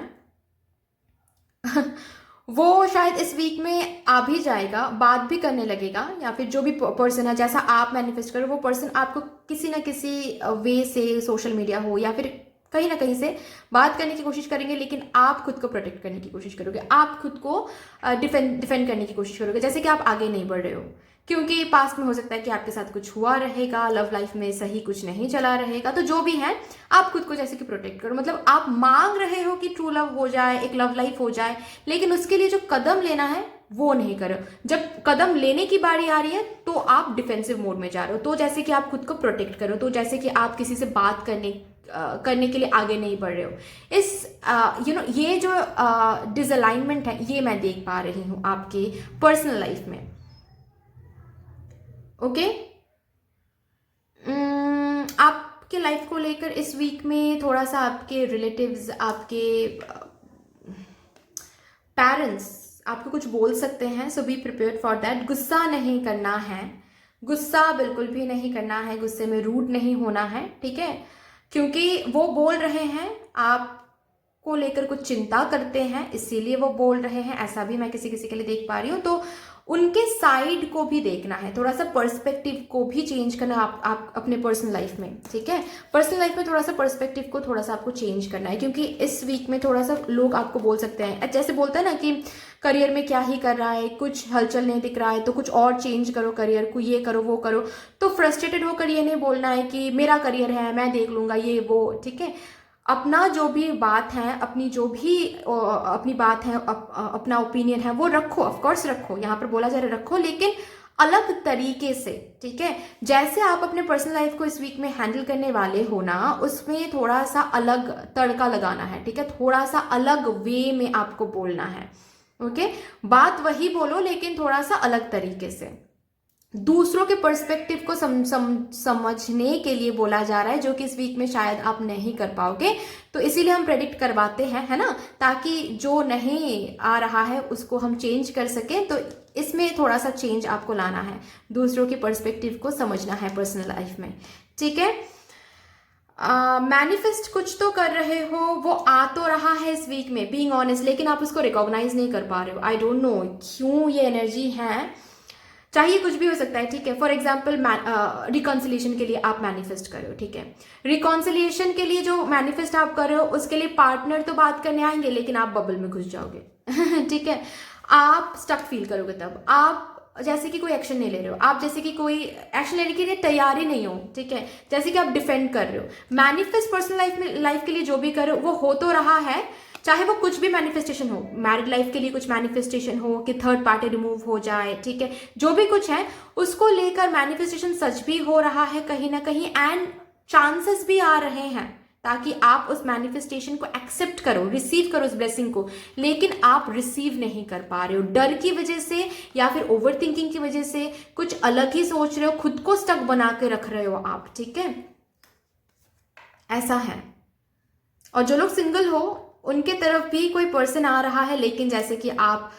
S1: वो शायद इस वीक में आ भी जाएगा, बात भी करने लगेगा, या फिर जो भी पर्सन है जैसा आप मैनिफेस्ट करो वो पर्सन आपको किसी ना किसी वे से, सोशल मीडिया हो या फिर कहीं ना कहीं से बात करने की कोशिश करेंगे, लेकिन आप खुद को प्रोटेक्ट करने की कोशिश करोगे, आप खुद को डिफेंड करने की कोशिश करोगे, जैसे कि आप आगे नहीं बढ़ रहे हो, क्योंकि पास्ट में हो सकता है कि आपके साथ कुछ हुआ रहेगा, लव लाइफ में सही कुछ नहीं चला रहेगा। तो जो भी है आप खुद को जैसे कि प्रोटेक्ट करो, मतलब आप मांग रहे हो कि ट्रू लव हो जाए, एक लव लाइफ हो जाए, लेकिन उसके लिए जो कदम लेना है वो नहीं करो। जब कदम लेने की बारी आ रही है तो आप डिफेंसिव मोड में जा रहे हो, तो जैसे कि आप खुद को प्रोटेक्ट करो, तो जैसे कि आप किसी से बात करने के लिए आगे नहीं बढ़ रहे हो। इस ये जो डिसअलाइनमेंट है ये मैं देख पा रही हूँ आपके पर्सनल लाइफ में। ओके, आपके लाइफ को लेकर इस वीक में थोड़ा सा आपके रिलेटिव्स, आपके पेरेंट्स आपको कुछ बोल सकते हैं, सो बी प्रिपेयर्ड फॉर दैट। गुस्सा नहीं करना है, गुस्सा बिल्कुल भी नहीं करना है, गुस्से में रूड नहीं होना है, ठीक है, क्योंकि वो बोल रहे हैं आपको लेकर कुछ चिंता करते हैं इसीलिए वो बोल रहे हैं, ऐसा भी मैं किसी किसी के लिए देख पा रही हूँ। तो उनके साइड को भी देखना है, थोड़ा सा पर्सपेक्टिव को भी चेंज करना आप अपने पर्सनल लाइफ में, ठीक है। पर्सनल लाइफ में थोड़ा सा पर्सपेक्टिव को थोड़ा सा आपको चेंज करना है, क्योंकि इस वीक में थोड़ा सा लोग आपको बोल सकते हैं, जैसे बोलते हैं ना कि करियर में क्या ही कर रहा है, कुछ हलचल नहीं दिख रहा है तो कुछ और चेंज करो करियर को, ये करो वो करो। तो फ्रस्ट्रेटेड होकर ये नहीं बोलना है कि मेरा करियर है मैं देख लूंगा ये वो, ठीक है। अपना जो भी बात है, अपनी जो भी अपनी बात है, अपना ओपिनियन है वो रखो, ऑफ कोर्स रखो, यहाँ पर बोला जा रहा है रखो, लेकिन अलग तरीके से, ठीक है। जैसे आप अपने पर्सनल लाइफ को इस वीक में हैंडल करने वाले हो ना, उसमें थोड़ा सा अलग तड़का लगाना है, ठीक है, थोड़ा सा अलग वे में आपको बोलना है। ओके, बात वही बोलो लेकिन थोड़ा सा अलग तरीके से, दूसरों के पर्सपेक्टिव को समझने के लिए बोला जा रहा है, जो कि इस वीक में शायद आप नहीं कर पाओगे। तो इसीलिए हम प्रेडिक्ट करवाते हैं, है ना, ताकि जो नहीं आ रहा है उसको हम चेंज कर सकें। तो इसमें थोड़ा सा चेंज आपको लाना है, दूसरों के पर्सपेक्टिव को समझना है पर्सनल लाइफ में, ठीक है। मैनिफेस्ट कुछ तो कर रहे हो, वो आ तो रहा है इस वीक में, बीइंग ऑनेस्ट, लेकिन आप उसको रिकॉग्नाइज नहीं कर पा रहे हो। आई डोंट नो क्यों ये एनर्जी है, चाहिए कुछ भी हो सकता है, ठीक है। फॉर एग्जाम्पल रिकॉन्सिलिएशन के लिए आप मैनिफेस्ट कर रहे हो, ठीक है। रिकॉन्सिलिएशन के लिए जो मैनिफेस्ट आप कर रहे हो उसके लिए पार्टनर तो बात करने आएंगे लेकिन आप बबल में घुस जाओगे ठीक है, आप स्टक फील करोगे, तब आप जैसे कि कोई एक्शन नहीं ले रहे हो, आप जैसे कि कोई एक्शन लेने के लिए तैयार ही नहीं हो, ठीक है, जैसे कि आप डिफेंड कर रहे हो। मैनिफेस्ट पर्सनल लाइफ के लिए जो भी कर रहे हो वो हो तो रहा है, चाहे वो कुछ भी मैनिफेस्टेशन हो, मैरिड लाइफ के लिए कुछ मैनिफेस्टेशन हो कि थर्ड पार्टी रिमूव हो जाए, ठीक है, जो भी कुछ है उसको लेकर मैनिफेस्टेशन सच भी हो रहा है कहीं ना कहीं, एंड चांसेस भी आ रहे हैं ताकि आप उस मैनिफेस्टेशन को एक्सेप्ट करो, रिसीव करो उस ब्लेसिंग को, लेकिन आप रिसीव नहीं कर पा रहे हो, डर की वजह से या फिर ओवर थिंकिंग की वजह से कुछ अलग ही सोच रहे हो, खुद को स्टक बना के रख रहे हो आप, ठीक है, ऐसा है। और जो लोग सिंगल हो उनके तरफ भी कोई पर्सन आ रहा है, लेकिन जैसे कि आप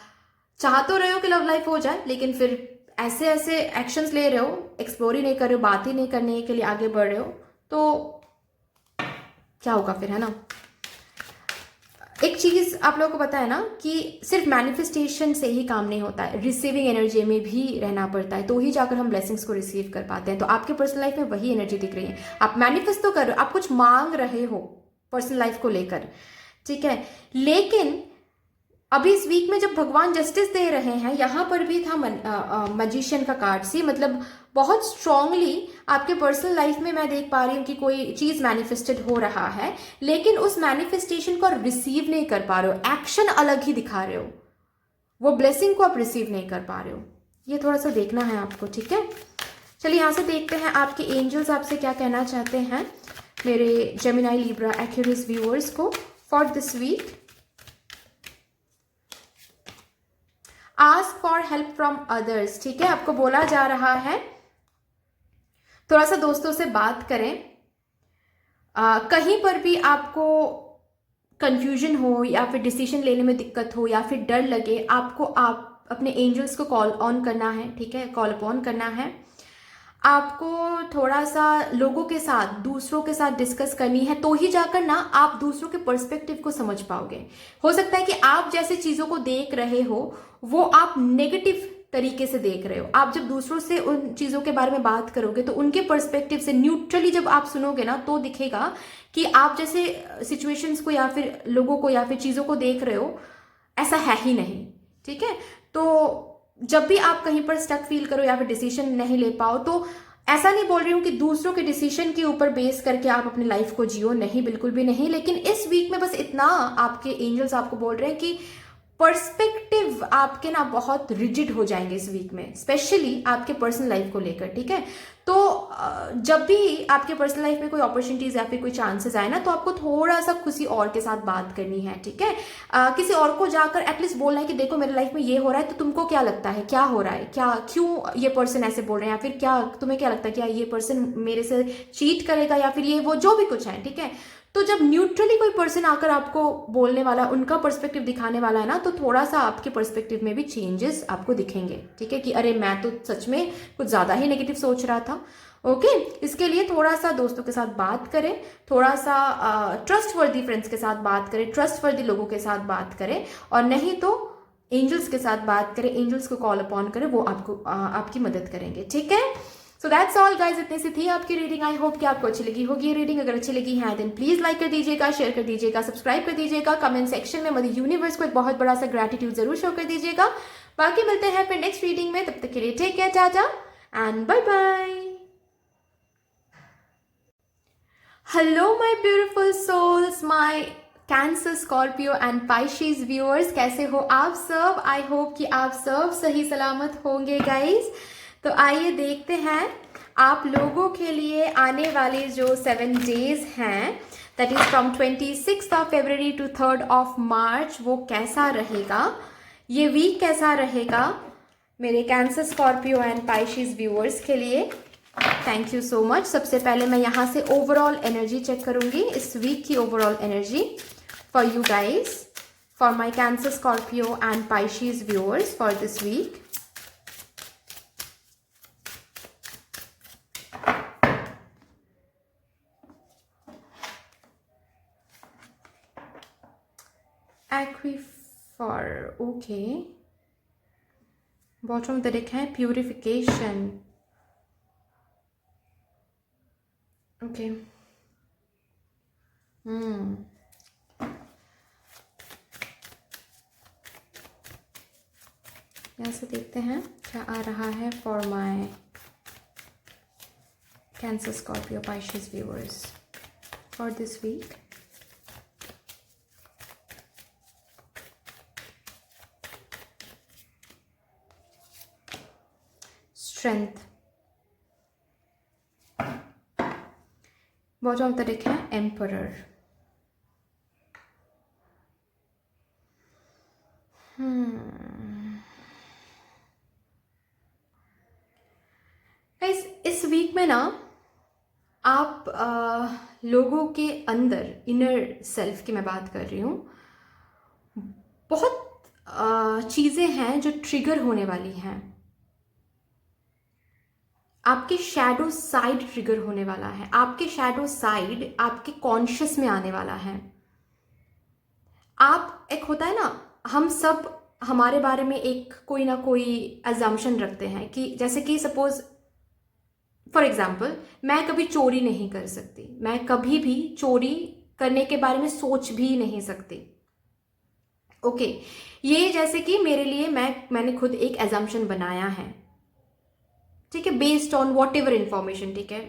S1: चाह तो रहे हो कि लव लाइफ हो जाए, लेकिन फिर ऐसे ऐसे एक्शंस ले रहे हो, एक्सप्लोर ही नहीं कर रहे हो, बात ही नहीं करने के लिए आगे बढ़ रहे हो, तो क्या होगा फिर, है ना। एक चीज आप लोगों को पता है ना कि सिर्फ मैनिफेस्टेशन से ही काम नहीं होता है, रिसीविंग एनर्जी में भी रहना पड़ता है, तो ही जाकर हम ब्लेसिंग्स को रिसीव कर पाते हैं। तो आपके पर्सनल लाइफ में वही एनर्जी दिख रही है, आप मैनिफेस्ट तो कर रहे हो, आप कुछ मांग रहे हो पर्सनल लाइफ को लेकर, ठीक है, लेकिन अभी इस वीक में जब भगवान जस्टिस दे रहे हैं, यहां पर भी था मजिशियन का कार्ड सी, मतलब बहुत स्ट्रांगली आपके पर्सनल लाइफ में मैं देख पा रही हूँ कि कोई चीज मैनिफेस्टेड हो रहा है, लेकिन उस मैनिफेस्टेशन को रिसीव नहीं कर पा रहे हो, एक्शन अलग ही दिखा रहे हो, वो ब्लेसिंग को आप रिसीव नहीं कर पा रहे हो, ये थोड़ा सा देखना है आपको, ठीक है। चलिए यहां से देखते हैं आपके एंजल्स आपसे क्या कहना चाहते हैं मेरे जेमिनी लिब्रा एक्यूरियस व्यूअर्स को for this week. Ask for help from others, ठीक है, आपको बोला जा रहा है थोड़ा सा दोस्तों से बात करें, कहीं पर भी आपको कंफ्यूजन हो या फिर डिसीजन लेने में दिक्कत हो या फिर डर लगे, आपको आप अपने एंजल्स को कॉल ऑन करना है, ठीक है, कॉल अपॉन करना है, आपको थोड़ा सा लोगों के साथ, दूसरों के साथ डिस्कस करनी है, तो ही जाकर ना आप दूसरों के पर्सपेक्टिव को समझ पाओगे। हो सकता है कि आप जैसे चीजों को देख रहे हो वो आप नेगेटिव तरीके से देख रहे हो, आप जब दूसरों से उन चीजों के बारे में बात करोगे तो उनके पर्सपेक्टिव से न्यूट्रली जब आप सुनोगे ना, तो दिखेगा कि आप जैसे सिचुएशंस को या फिर लोगों को या फिर चीजों को देख रहे हो ऐसा है ही नहीं, ठीक है। तो जब भी आप कहीं पर स्टक फील करो या फिर डिसीजन नहीं ले पाओ, तो ऐसा नहीं बोल रही हूं कि दूसरों के डिसीजन के ऊपर बेस करके आप अपनी लाइफ को जियो, नहीं, बिल्कुल भी नहीं, लेकिन इस वीक में बस इतना आपके एंजल्स आपको बोल रहे हैं कि पर्सपेक्टिव आपके ना बहुत रिजिड हो जाएंगे इस वीक में, स्पेशली आपके पर्सनल लाइफ को लेकर, ठीक है। तो जब भी आपके पर्सनल लाइफ में कोई अपॉर्चुनिटीज या फिर कोई चांसेस आए ना, तो आपको थोड़ा सा किसी और के साथ बात करनी है, ठीक है। किसी और को जाकर एटलीस्ट बोलना है कि देखो मेरे लाइफ में ये हो रहा है, तो तुमको क्या लगता है, क्या हो रहा है, क्या क्यों ये पर्सन ऐसे बोल रहे हैं, या फिर क्या तुम्हें क्या लगता है, क्या ये पर्सन मेरे से चीट करेगा, या फिर ये वो जो भी कुछ है, ठीक है। तो जब न्यूट्रली कोई पर्सन आकर आपको बोलने वाला, उनका पर्सपेक्टिव दिखाने वाला है ना, तो थोड़ा सा आपके पर्सपेक्टिव में भी चेंजेस आपको दिखेंगे, ठीक है, कि अरे मैं तो सच में कुछ ज़्यादा ही नेगेटिव सोच रहा था। ओके, इसके लिए थोड़ा सा दोस्तों के साथ बात करें, थोड़ा सा ट्रस्ट वर्दी फ्रेंड्स के साथ बात करें, ट्रस्ट वर्दी लोगों के साथ बात करें, और नहीं तो एंजल्स के साथ बात करें, एंजल्स को कॉल अपॉन करें, वो आपको आपकी मदद करेंगे, ठीक है। सो दैट्स ऑल गाइज, इतनी सी थी आपकी रीडिंग। आई होप कि आपको अच्छी लगी होगी ये रीडिंग। अगर अच्छी लगी है देन प्लीज लाइक कर दीजिएगा, शेयर कर दीजिएगा, सब्सक्राइब कर दीजिएगा, कमेंट सेक्शन में मदर यूनिवर्स को एक बहुत बड़ा सा ग्रेटिट्यूड जरूर शो कर दीजिएगा। बाकी मिलते हैं फिर नेक्स्ट रीडिंग में, तब तक के लिए take care, tata and bye bye. Hello my beautiful souls, my Cancer, Scorpio and Pisces viewers, कैसे हो आप सब। आई होप कि आप सब सही सलामत होंगे गाइज। तो आइए देखते हैं आप लोगों के लिए आने वाले जो 7 डेज हैं, that is from 26 of February to 3rd of March, वो कैसा रहेगा, ये वीक कैसा रहेगा मेरे Cancer, Scorpio and Pisces viewers के लिए। Thank you so much. सबसे पहले मैं यहाँ से ओवरऑल एनर्जी चेक करूंगी, इस वीक की overall energy for you guys, for my Cancer, Scorpio and Pisces viewers for this week. Aquifer, okay, bottom of the deck है प्यूरिफिकेशन, ओके। यहाँ से देखते हैं क्या आ रहा है for my Cancer, Scorpio, Pisces viewers for this week. Strength, bottom of the deck है एम्परर। इस वीक में ना आप लोगों के अंदर, इनर सेल्फ की मैं बात कर रही हूँ, बहुत चीज़ें हैं जो ट्रिगर होने वाली हैं। आपके शैडो साइड ट्रिगर होने वाला है, आपके शैडो साइड आपके कॉन्शियस में आने वाला है। आप, एक होता है ना, हम सब हमारे बारे में एक कोई ना कोई अजम्पशन रखते हैं कि जैसे कि सपोज फॉर एग्जाम्पल, मैं कभी चोरी नहीं कर सकती, मैं कभी भी चोरी करने के बारे में सोच भी नहीं सकती। ओके, ये जैसे कि मेरे लिए मैंने खुद एक एजम्पशन बनाया है, ठीक है, based on what ever information, ठीक है,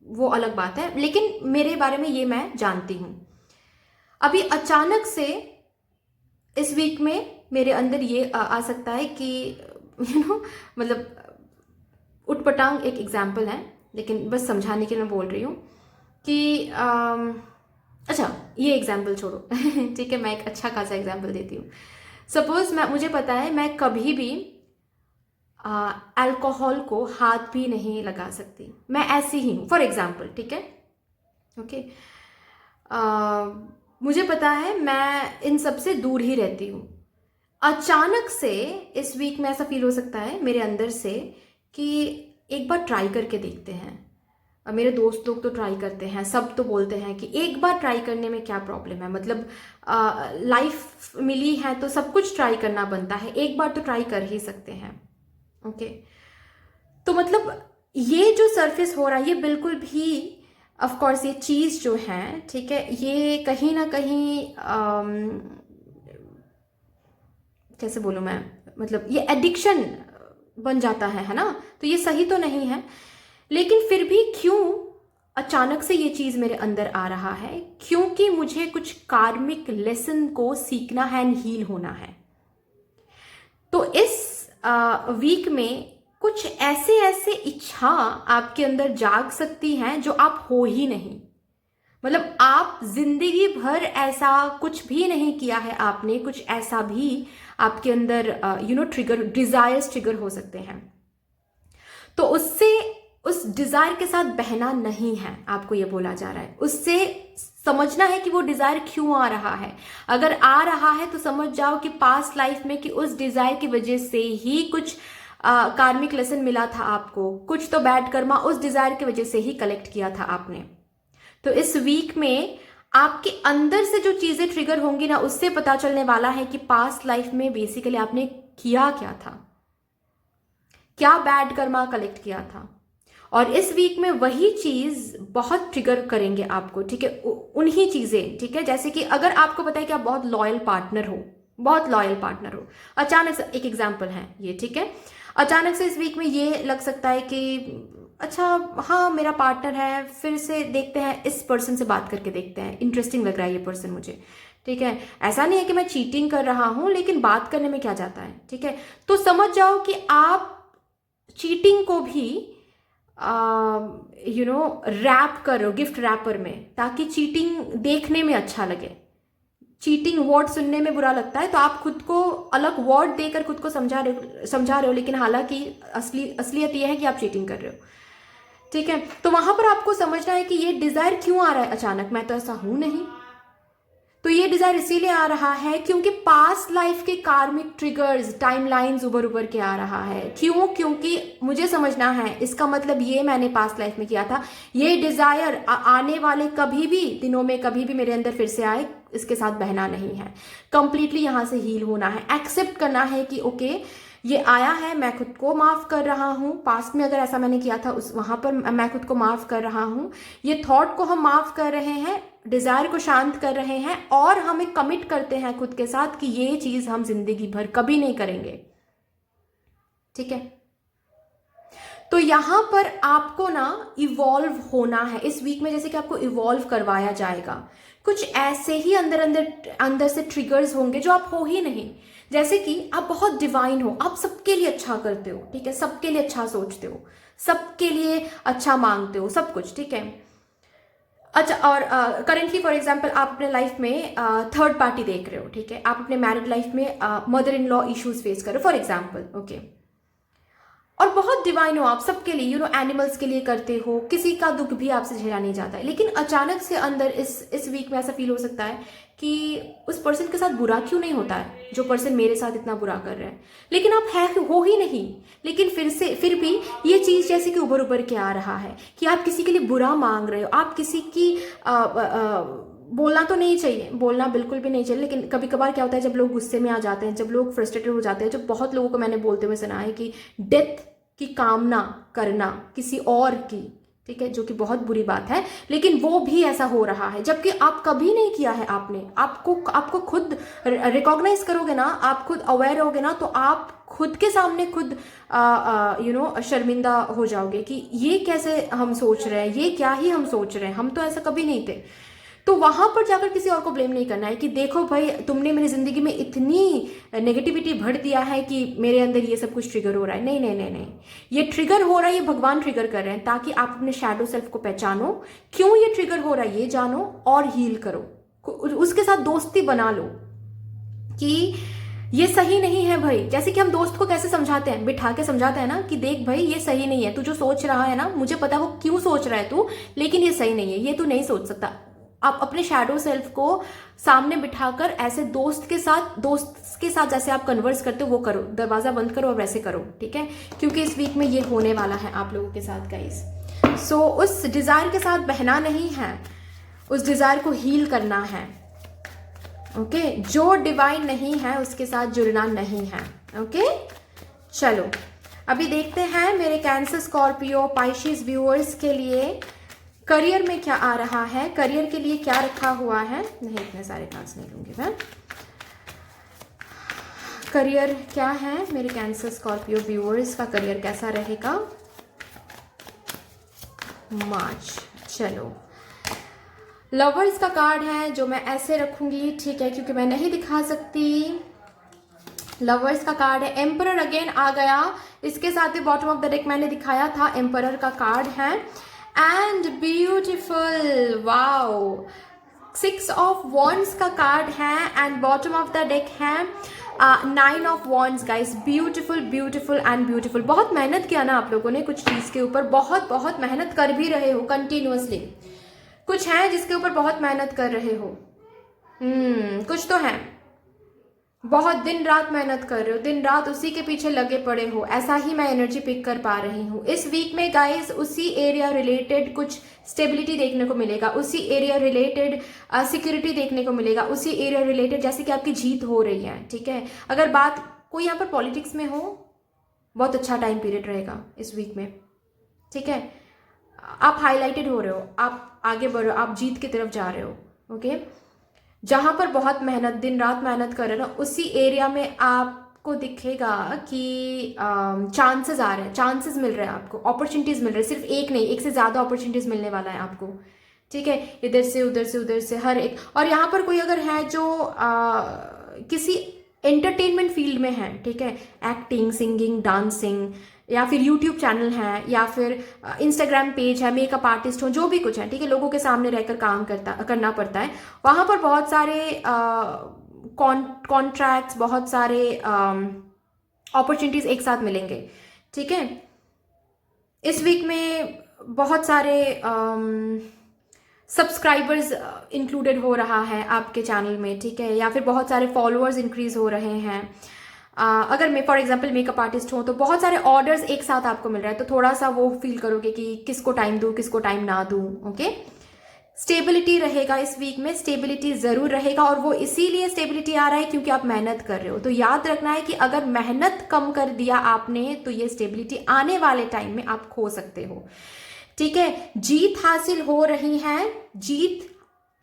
S1: वो अलग बात है, लेकिन मेरे बारे में ये मैं जानती हूं। अभी अचानक से इस वीक में मेरे अंदर ये आ सकता है कि मतलब उटपटांग एक एग्जाम्पल है, लेकिन बस समझाने के लिए मैं बोल रही हूँ कि अच्छा ये एग्जाम्पल छोड़ो ठीक है, मैं एक अच्छा खासा एग्जाम्पल देती हूँ। सपोज मुझे पता है मैं कभी भी अल्कोहल को हाथ भी नहीं लगा सकती, मैं ऐसी ही हूँ फॉर एग्जाम्पल, ठीक है, ओके। मुझे पता है मैं इन सब से दूर ही रहती हूँ। अचानक से इस वीक में ऐसा फील हो सकता है मेरे अंदर से कि एक बार ट्राई करके देखते हैं। मेरे दोस्त लोग तो ट्राई करते हैं, सब तो बोलते हैं कि एक बार ट्राई करने में क्या प्रॉब्लम है, मतलब लाइफ मिली है तो सब कुछ ट्राई करना बनता है, एक बार तो ट्राई कर ही सकते हैं, ओके। तो मतलब ये जो सरफेस हो रहा है ये बिल्कुल भी, ऑफ कोर्स ये चीज़ जो है, ठीक है, ये कहीं ना कहीं कैसे बोलूँ मैं, मतलब ये एडिक्शन बन जाता है ना, तो ये सही तो नहीं है। लेकिन फिर भी क्यों अचानक से ये चीज़ मेरे अंदर आ रहा है, क्योंकि मुझे कुछ कार्मिक लेसन को सीखना है एंड हील होना है, तो इस वीक में कुछ ऐसे ऐसे इच्छा आपके अंदर जाग सकती हैं जो आप हो ही नहीं। मतलब आप जिंदगी भर ऐसा कुछ भी नहीं किया है आपने, कुछ ऐसा भी आपके अंदर ट्रिगर, डिजायर्स ट्रिगर हो सकते हैं। तो उससे, उस डिजायर के साथ बहना नहीं है, आपको ये बोला जा रहा है। उससे समझना है कि वो डिजायर क्यों आ रहा है। अगर आ रहा है तो समझ जाओ कि पास्ट लाइफ में कि उस डिजायर की वजह से ही कुछ कार्मिक लेसन मिला था आपको, कुछ तो बैड कर्मा उस डिजायर की वजह से ही कलेक्ट किया था आपने। तो इस वीक में आपके अंदर से जो चीजें ट्रिगर होंगी ना, उससे पता चलने वाला है कि पास्ट लाइफ में बेसिकली आपने किया क्या था, क्या बैड कर्मा कलेक्ट किया था। और इस वीक में वही चीज बहुत ट्रिगर करेंगे आपको, ठीक है, उन्हीं चीजें, ठीक है। जैसे कि अगर आपको पता है कि आप बहुत लॉयल पार्टनर हो, बहुत लॉयल पार्टनर हो, अचानक से, एक एग्जाम्पल है ये, ठीक है, अचानक से इस वीक में ये लग सकता है कि अच्छा हाँ मेरा पार्टनर है, फिर से देखते हैं, इस पर्सन से बात करके देखते हैं, इंटरेस्टिंग लग रहा है ये पर्सन मुझे, ठीक है। ऐसा नहीं है कि मैं चीटिंग कर रहा हूं, लेकिन बात करने में क्या जाता है, ठीक है। तो समझ जाओ कि आप चीटिंग को भी रैप करो गिफ्ट रैपर में, ताकि चीटिंग देखने में अच्छा लगे। चीटिंग वर्ड सुनने में बुरा लगता है, तो आप खुद को अलग वर्ड देकर खुद को समझा रहे हो, लेकिन हालांकि असलियत यह है कि आप चीटिंग कर रहे हो, ठीक है। तो वहां पर आपको समझना है कि ये डिजायर क्यों आ रहा है अचानक, मैं तो ऐसा हूं नहीं। तो ये डिजायर इसीलिए आ रहा है क्योंकि पास्ट लाइफ के कार्मिक ट्रिगर्स, टाइमलाइंस उभर उभर के आ रहा है। क्यों? क्योंकि मुझे समझना है, इसका मतलब ये मैंने पास्ट लाइफ में किया था, ये डिजायर आने वाले कभी भी दिनों में कभी भी मेरे अंदर फिर से आए, इसके साथ बहना नहीं है। कंप्लीटली यहां से हील होना है, एक्सेप्ट करना है कि ओके ये आया है, मैं खुद को माफ कर रहा हूं। पास्ट में अगर ऐसा मैंने किया था उस वहां पर मैं खुद को माफ कर रहा हूं। ये थॉट को हम माफ कर रहे हैं, डिजायर को शांत कर रहे हैं, और हम एक कमिट करते हैं खुद के साथ कि ये चीज हम जिंदगी भर कभी नहीं करेंगे, ठीक है। तो यहां पर आपको ना इवॉल्व होना है इस वीक में, जैसे कि आपको इवॉल्व करवाया जाएगा। कुछ ऐसे ही अंदर से ट्रिगर्स होंगे जो आप हो ही नहीं। जैसे कि आप बहुत डिवाइन हो, आप सबके लिए अच्छा करते हो, ठीक है, सबके लिए अच्छा सोचते हो, सबके लिए अच्छा मांगते हो, सब कुछ, ठीक है। अच्छा, और करेंटली फॉर एग्जांपल आप अपने लाइफ में थर्ड पार्टी देख रहे हो, ठीक है, आप अपने मैरिड लाइफ में mother in law issues face कर रहे हो फॉर एग्जांपल, ओके, और बहुत डिवाइन हो आप सबके लिए, एनिमल्स के लिए करते हो, किसी का दुख भी आपसे झेला नहीं जाता है। लेकिन अचानक से अंदर इस वीक में ऐसा फील हो सकता है कि उस पर्सन के साथ बुरा क्यों नहीं होता है, जो पर्सन मेरे साथ इतना बुरा कर रहा है, लेकिन आप हो ही नहीं। लेकिन फिर भी ये चीज जैसे कि उभर के आ रहा है कि आप किसी के लिए बुरा मांग रहे हो, आप किसी की बोलना तो नहीं चाहिए, बोलना बिल्कुल भी नहीं चाहिए, लेकिन कभी कभार क्या होता है जब लोग गुस्से में आ जाते हैं, जब लोग फ्रस्ट्रेटेड हो जाते हैं, जब बहुत लोगों को मैंने बोलते हुए सुना है कि डेथ की कामना करना किसी और की, ठीक है, जो कि बहुत बुरी बात है, लेकिन वो भी ऐसा हो रहा है जबकि आप कभी नहीं किया है। आपको खुद रिकॉग्नाइज करोगे ना, आप खुद अवेयर होगे ना, तो आप खुद के सामने खुद शर्मिंदा हो जाओगे कि ये कैसे हम सोच रहे हैं, ये क्या ही हम सोच रहे हैं, हम तो ऐसा कभी नहीं थे। तो वहां पर जाकर किसी और को ब्लेम नहीं करना है कि देखो भाई तुमने मेरी जिंदगी में इतनी नेगेटिविटी भर दिया है कि मेरे अंदर ये सब कुछ ट्रिगर हो रहा है। नहीं नहीं नहीं नहीं, ये ट्रिगर हो रहा है, ये भगवान ट्रिगर कर रहे हैं ताकि आप अपने शैडो सेल्फ को पहचानो, क्यों ये ट्रिगर हो रहा है ये जानो और हील करो, उसके साथ दोस्ती बना लो कि ये सही नहीं है भाई। जैसे कि हम दोस्त को कैसे समझाते हैं, बिठा के समझाते हैं ना कि देख भाई ये सही नहीं है, तू जो सोच रहा है ना, मुझे पता है वो क्यों सोच रहा है तू, लेकिन ये सही नहीं है, ये तू नहीं सोच सकता। आप अपने शैडो सेल्फ को सामने बिठाकर ऐसे दोस्त के साथ जैसे आप कन्वर्स करते हो वो करो, दरवाजा बंद करो और वैसे करो, ठीक है, क्योंकि इस वीक में ये होने वाला है आप लोगों के साथ गाइस। सो उस डिजायर के साथ बहना नहीं है, उस डिजायर को हील करना है, ओके। जो डिवाइन नहीं है उसके साथ जुड़ना नहीं है, ओके। चलो अभी देखते हैं मेरे कैंसर, स्कॉर्पियो, पाइशिस व्यूअर्स के लिए करियर में क्या आ रहा है, करियर के लिए क्या रखा हुआ है। नहीं, इतने सारे कार्ड्स नहीं लूंगी मैं। करियर क्या है मेरे कैंसर, स्कॉर्पियो व्यूअर्स का, करियर कैसा रहेगा मार्च। चलो लवर्स का कार्ड है जो मैं ऐसे रखूंगी, ठीक है, क्योंकि मैं नहीं दिखा सकती। लवर्स का कार्ड है, एम्परर अगेन आ गया, इसके साथ ही बॉटम ऑफ द डेक मैंने दिखाया था, एम्परर का कार्ड है and beautiful, wow, 6 of wands का कार्ड है and bottom of the deck है 9 of wands. Guys beautiful beautiful and beautiful. बहुत मेहनत किया ना आप लोगों ने कुछ चीज़ के ऊपर, बहुत बहुत मेहनत कर भी रहे हो कंटिन्यूअसली। कुछ है जिसके ऊपर बहुत मेहनत कर रहे हो, कुछ तो है, बहुत दिन रात मेहनत कर रहे हो, दिन रात उसी के पीछे लगे पड़े हो, ऐसा ही मैं एनर्जी पिक कर पा रही हूँ इस वीक में। गाइस उसी एरिया रिलेटेड कुछ स्टेबिलिटी देखने को मिलेगा, उसी एरिया रिलेटेड सिक्योरिटी देखने को मिलेगा, उसी एरिया रिलेटेड जैसे कि आपकी जीत हो रही है, ठीक है। अगर बात कोई यहाँ पर पॉलिटिक्स में हो, बहुत अच्छा टाइम पीरियड रहेगा इस वीक में, ठीक है। आप हाईलाइटेड हो रहे हो, आप आगे बढ़ रहे हो, आप जीत की तरफ जा रहे हो, ओके। जहां पर बहुत मेहनत, दिन रात मेहनत कर रहे हो ना, उसी एरिया में आपको दिखेगा कि चांसेस आ रहे हैं, चांसेस मिल रहे हैं आपको, अपॉर्चुनिटीज मिल रहे हैं, सिर्फ एक नहीं, एक से ज़्यादा अपॉर्चुनिटीज मिलने वाला है आपको, ठीक है। इधर से उधर से उधर से हर एक। और यहाँ पर कोई अगर है जो किसी एंटरटेनमेंट फील्ड में है, ठीक है, एक्टिंग, सिंगिंग, डांसिंग, या फिर यूट्यूब चैनल है, या फिर इंस्टाग्राम पेज है, मेकअप आर्टिस्ट हो, जो भी कुछ है, ठीक है, लोगों के सामने रहकर काम करना पड़ता है, वहाँ पर बहुत सारे कॉन्ट्रैक्ट्स, बहुत सारे अपॉर्चुनिटीज एक साथ मिलेंगे, ठीक है। इस वीक में बहुत सारे सब्सक्राइबर्स इंक्लूडेड हो रहा है आपके चैनल में, ठीक है, या फिर बहुत सारे फॉलोअर्स इंक्रीज हो रहे हैं। अगर मैं फॉर एग्जांपल मेकअप आर्टिस्ट हूँ तो बहुत सारे ऑर्डर्स एक साथ आपको मिल रहा है, तो थोड़ा सा वो फील करोगे कि किसको टाइम दूँ, किसको टाइम ना दूँ, ओके। स्टेबिलिटी रहेगा इस वीक में, स्टेबिलिटी जरूर रहेगा, और वो इसीलिए स्टेबिलिटी आ रहा है क्योंकि आप मेहनत कर रहे हो। तो याद रखना है कि अगर मेहनत कम कर दिया आपने तो ये स्टेबिलिटी आने वाले टाइम में आप खो सकते हो, ठीक है। जीत हासिल हो रही है, जीत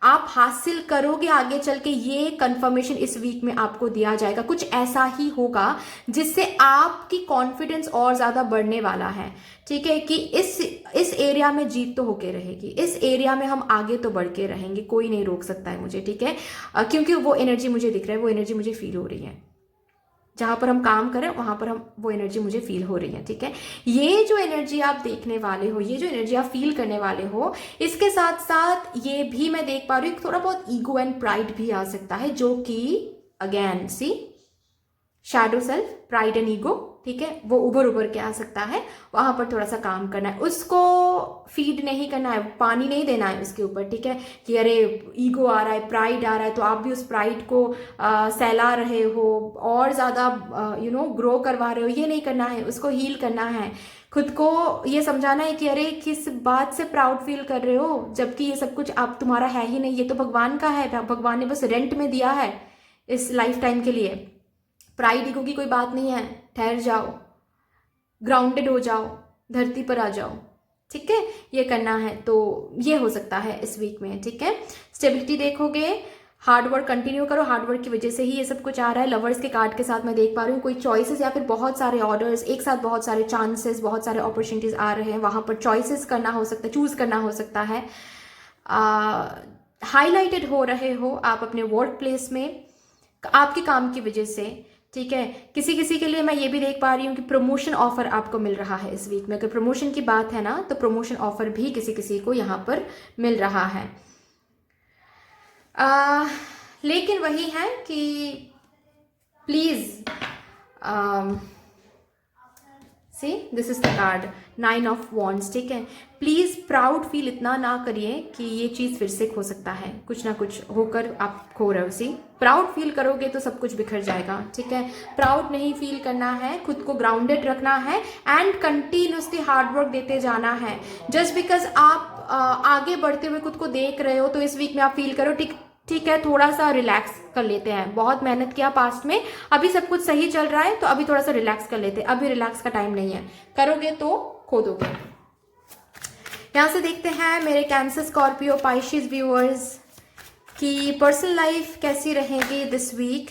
S1: आप हासिल करोगे आगे चल के, ये कंफर्मेशन इस वीक में आपको दिया जाएगा। कुछ ऐसा ही होगा जिससे आपकी कॉन्फिडेंस और ज्यादा बढ़ने वाला है, ठीक है, कि इस एरिया में जीत तो होके रहेगी, इस एरिया में हम आगे तो बढ़ के रहेंगे, कोई नहीं रोक सकता है मुझे, ठीक है। क्योंकि वो एनर्जी मुझे दिख रहा है, वो एनर्जी मुझे फील हो रही है, जहां पर हम काम करें वहां पर हम वो एनर्जी मुझे फील हो रही है, ठीक है। ये जो एनर्जी आप देखने वाले हो, ये जो एनर्जी आप फील करने वाले हो, इसके साथ साथ ये भी मैं देख पा रही हूँ थोड़ा बहुत ईगो एंड प्राइड भी आ सकता है, जो कि again see shadow self, pride and ego, ठीक है, वो उभर के आ सकता है। वहां पर थोड़ा सा काम करना है, उसको फीड नहीं करना है, पानी नहीं देना है उसके ऊपर, ठीक है, कि अरे ईगो आ रहा है, प्राइड आ रहा है, तो आप भी उस प्राइड को सहला रहे हो, और ज्यादा ग्रो करवा रहे हो, ये नहीं करना है, उसको हील करना है। खुद को ये समझाना है कि अरे किस बात से प्राउड फील कर रहे हो, जबकि ये सब कुछ आप तुम्हारा है ही नहीं, ये तो भगवान का है, भगवान ने बस रेंट में दिया है इस लाइफ टाइम के लिए। प्राइड ईगो की कोई बात नहीं है, ठहर जाओ, ग्राउंडेड हो जाओ, धरती पर आ जाओ, ठीक है, ये करना है। तो ये हो सकता है इस वीक में, ठीक है। स्टेबिलिटी देखोगे, हार्डवर्क कंटिन्यू करो, हार्डवर्क की वजह से ही ये सब कुछ आ रहा है। लवर्स के कार्ड के साथ मैं देख पा रही हूँ कोई चॉइसेस या फिर बहुत सारे ऑर्डर्स एक साथ, बहुत सारे चांसेस, बहुत सारे अपॉर्चुनिटीज आ रहे हैं, वहां पर चॉइसेस करना हो सकता है, चूज करना हो सकता है। हाईलाइटेड हो रहे हो आप अपने वर्क प्लेस में आपके काम की वजह से, ठीक है। किसी किसी के लिए मैं ये भी देख पा रही हूँ कि प्रमोशन ऑफर आपको मिल रहा है इस वीक में। अगर प्रमोशन की बात है ना, तो प्रमोशन ऑफर भी किसी किसी को यहाँ पर मिल रहा है। लेकिन वही है कि please see this is the card 9 of wands, ठीक है। प्लीज प्राउड फील इतना ना करिए कि ये चीज फिर से खो सकता है, कुछ ना कुछ होकर आप खो रहे हो। सी प्राउड फील करोगे तो सब कुछ बिखर जाएगा, ठीक है। प्राउड नहीं फील करना है, खुद को ग्राउंडेड रखना है एंड कंटिन्यूसली हार्डवर्क देते जाना है। जस्ट बिकॉज आप आगे बढ़ते हुए खुद को देख रहे हो तो इस वीक में आप फील करो ठीक है, थोड़ा सा रिलैक्स कर लेते हैं, बहुत मेहनत किया पास्ट में, अभी सब कुछ सही चल रहा है तो अभी थोड़ा सा रिलैक्स कर लेते हैं, अभी रिलैक्स का टाइम नहीं है, करोगे तो खो दोगे। यहां से देखते हैं मेरे कैंसर, स्कॉर्पियो, पाइशिस व्यूअर्स की पर्सनल लाइफ कैसी रहेगी दिस वीक।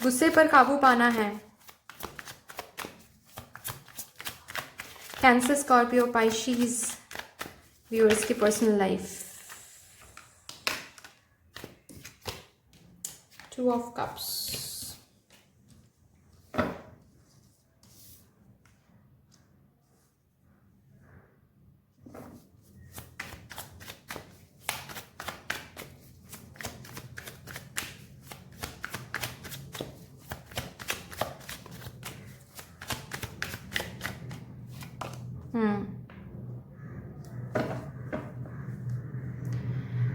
S1: गुस्से पर काबू पाना है। कैंसर, स्कॉर्पियो, पाइशिस व्यूअर्स की personal life. Of cups.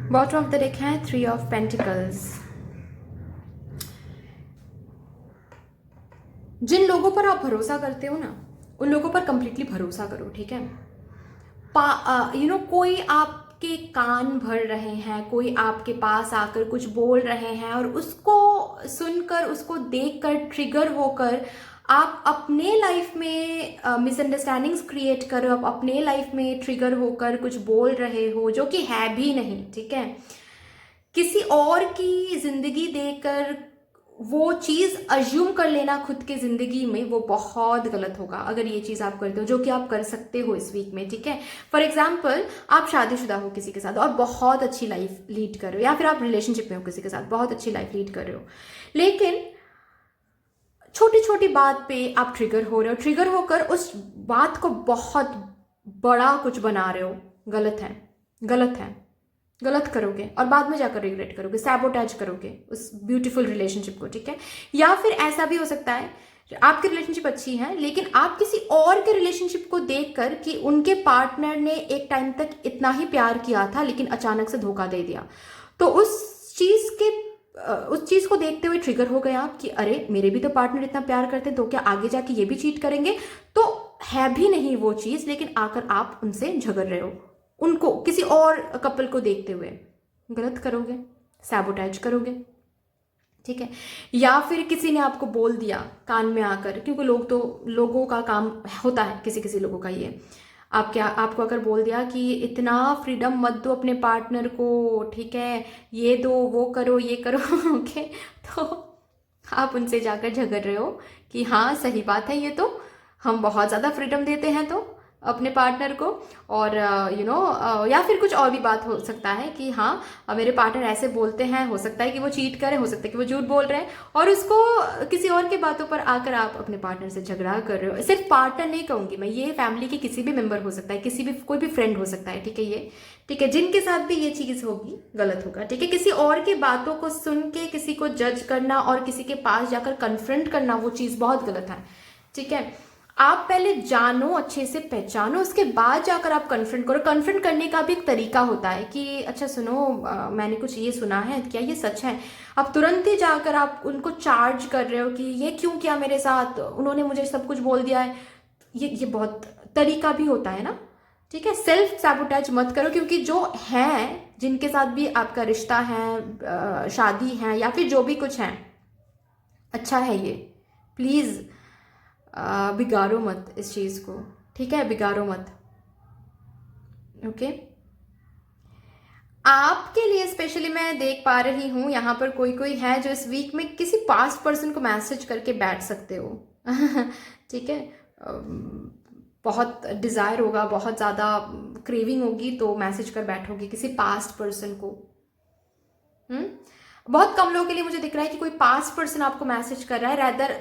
S1: Bottom of the deck है 3 ऑफ पेंटिकल्स। जिन लोगों पर आप भरोसा करते हो ना, उन लोगों पर कंप्लीटली भरोसा करो, ठीक है। कोई आपके कान भर रहे हैं, कोई आपके पास आकर कुछ बोल रहे हैं और उसको सुनकर, उसको देखकर ट्रिगर होकर आप अपने लाइफ में मिसअंडरस्टैंडिंग्स क्रिएट करो, आप अपने लाइफ में ट्रिगर होकर कुछ बोल रहे हो जो कि है भी नहीं, ठीक है। किसी और की जिंदगी देखकर वो चीज़ अज्यूम कर लेना खुद की ज़िंदगी में, वो बहुत गलत होगा अगर ये चीज़ आप करते हो, जो कि आप कर सकते हो इस वीक में, ठीक है। फॉर एग्जाम्पल, आप शादीशुदा हो किसी के साथ और बहुत अच्छी लाइफ लीड कर रहे हो, या फिर आप रिलेशनशिप में हो किसी के साथ, बहुत अच्छी लाइफ लीड कर रहे हो, लेकिन छोटी छोटी बात पे आप ट्रिगर हो रहे हो, ट्रिगर होकर उस बात को बहुत बड़ा कुछ बना रहे हो। गलत है, गलत है, गलत करोगे और बाद में जाकर रिग्रेट करोगे, सैबोटैज करोगे उस ब्यूटीफुल रिलेशनशिप को, ठीक है। या फिर ऐसा भी हो सकता है आपकी रिलेशनशिप अच्छी है, लेकिन आप किसी और के रिलेशनशिप को देखकर कि उनके पार्टनर ने एक टाइम तक इतना ही प्यार किया था लेकिन अचानक से धोखा दे दिया, तो उस चीज को देखते हुए ट्रिगर हो गए आप कि अरे मेरे भी तो पार्टनर इतना प्यार करते हैं, तो क्या आगे जाके ये भी चीट करेंगे? तो है भी नहीं वो चीज, लेकिन आकर आप उनसे झगड़ रहे हो, उनको किसी और कपल को देखते हुए। गलत करोगे, सैबोटैज करोगे, ठीक है। या फिर किसी ने आपको बोल दिया कान में आकर, क्योंकि लोगों का काम होता है, किसी किसी लोगों का ये, आपको अगर बोल दिया कि इतना फ्रीडम मत दो अपने पार्टनर को, ठीक है, ये दो, वो करो, ये करो ओके, तो आप उनसे जाकर झगड़ रहे हो कि हाँ सही बात है, ये तो हम बहुत ज़्यादा फ्रीडम देते हैं तो अपने पार्टनर को, और या फिर कुछ और भी बात हो सकता है कि हाँ मेरे पार्टनर ऐसे बोलते हैं, हो सकता है कि वो चीट करें, हो सकता है कि वो झूठ बोल रहे हैं, और उसको किसी और की बातों पर आकर आप अपने पार्टनर से झगड़ा कर रहे हो। सिर्फ पार्टनर नहीं कहूँगी मैं, ये फैमिली के किसी भी मेंबर हो सकता है, कोई भी फ्रेंड हो सकता है, ठीक है, ये ठीक है, जिनके साथ भी ये चीज़ होगी गलत होगा, ठीक है। किसी और की बातों को सुन के किसी को जज करना और किसी के पास जाकर कन्फ्रंट करना, वो चीज़ बहुत गलत है, ठीक है। आप पहले जानो, अच्छे से पहचानो, उसके बाद जाकर आप कन्फ्रंट करो। कन्फ्रंट करने का भी एक तरीका होता है कि अच्छा सुनो, मैंने कुछ ये सुना है, क्या ये सच है? अब तुरंत ही जाकर आप उनको चार्ज कर रहे हो कि ये क्यों किया मेरे साथ, उन्होंने मुझे सब कुछ बोल दिया है, ये बहुत तरीका भी होता है ना, ठीक है। सेल्फ सैबोटैज मत करो, क्योंकि जो है, जिनके साथ भी आपका रिश्ता है, शादी है, या फिर जो भी कुछ है, अच्छा है ये, प्लीज़ बिगाड़ो मत इस चीज़ को, ठीक है, बिगाड़ो मत, ओके। आपके लिए स्पेशली मैं देख पा रही हूँ यहाँ पर कोई है जो इस वीक में किसी पास्ट पर्सन को मैसेज करके बैठ सकते हो ठीक है। बहुत डिज़ायर होगा, बहुत ज़्यादा क्रेविंग होगी, तो मैसेज कर बैठोगे किसी पास्ट पर्सन को। बहुत कम लोगों के लिए मुझे दिख रहा है कि कोई पास्ट पर्सन आपको मैसेज कर रहा है, रैदर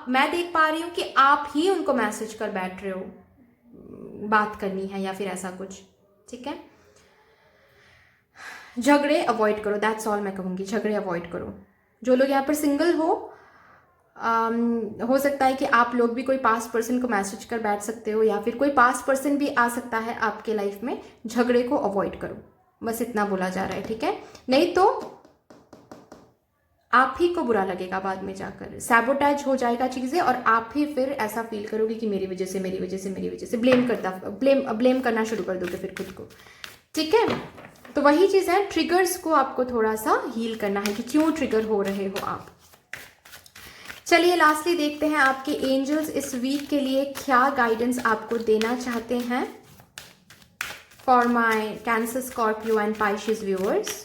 S1: मैं देख पा रही हूँ कि आप ही उनको मैसेज कर बैठ रहे हो, बात करनी है या फिर ऐसा कुछ, ठीक है। झगड़े अवॉइड करो, दैट्स ऑल मैं कहूँगी, झगड़े अवॉइड करो। जो लोग यहाँ पर सिंगल हो सकता है कि आप लोग भी कोई पास्ट पर्सन को मैसेज कर बैठ सकते हो, या फिर कोई पास्ट पर्सन भी आ सकता है आपके लाइफ में। झगड़े को अवॉइड करो, बस इतना बोला जा रहा है, ठीक है। नहीं तो आप ही को बुरा लगेगा, बाद में जाकर सैबोटैज हो जाएगा चीज़ें, और आप ही फिर ऐसा फील करोगे कि मेरी वजह से ब्लेम करना शुरू कर दोगे फिर खुद को, ठीक है। तो वही चीज़ है, ट्रिगर्स को आपको थोड़ा सा हील करना है कि क्यों ट्रिगर हो रहे हो आप। चलिए लास्टली देखते हैं आपके एंजल्स इस वीक के लिए क्या गाइडेंस आपको देना चाहते हैं for my Cancer, Scorpio and Pisces viewers.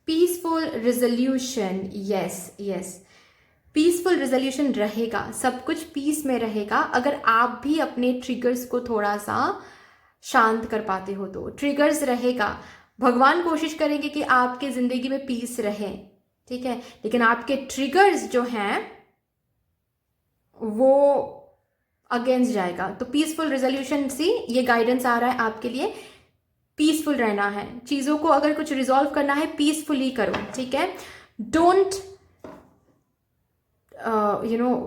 S1: Peaceful resolution, yes, peaceful resolution रहेगा, सब कुछ पीस में रहेगा अगर आप भी अपने ट्रिगर्स को थोड़ा सा शांत कर पाते हो तो। ट्रिगर्स रहेगा, भगवान कोशिश करेंगे कि आपके ज़िंदगी में पीस रहे, ठीक है, लेकिन आपके ट्रिगर्स जो हैं वो अगेंस्ट जाएगा। तो पीसफुल रेजोल्यूशन सी ये गाइडेंस आ रहा है आपके लिए, पीसफुल रहना है, चीज़ों को अगर कुछ रिजॉल्व करना है पीसफुली करो, ठीक है। डोंट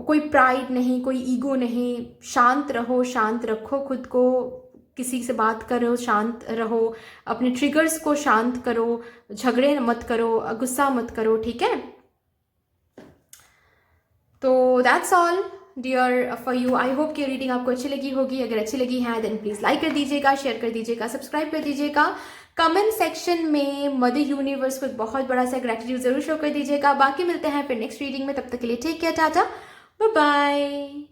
S1: कोई प्राइड नहीं, कोई ईगो नहीं, शांत रहो, शांत रखो खुद को, किसी से बात करो शांत रहो, अपने ट्रिगर्स को शांत करो, झगड़े मत करो, गुस्सा मत करो, ठीक है। तो that's all dear for you. I hope कि रीडिंग आपको अच्छी लगी होगी। अगर अच्छी लगी है देन प्लीज़ लाइक कर दीजिएगा, शेयर कर दीजिएगा, सब्सक्राइब कर दीजिएगा। कमेंट सेक्शन में मदर यूनिवर्स को एक बहुत बड़ा सा ग्रेटिट्यूड जरूर शो कर दीजिएगा। बाकी मिलते हैं फिर नेक्स्ट रीडिंग में, तब तक के लिए take care, tata, bye bye.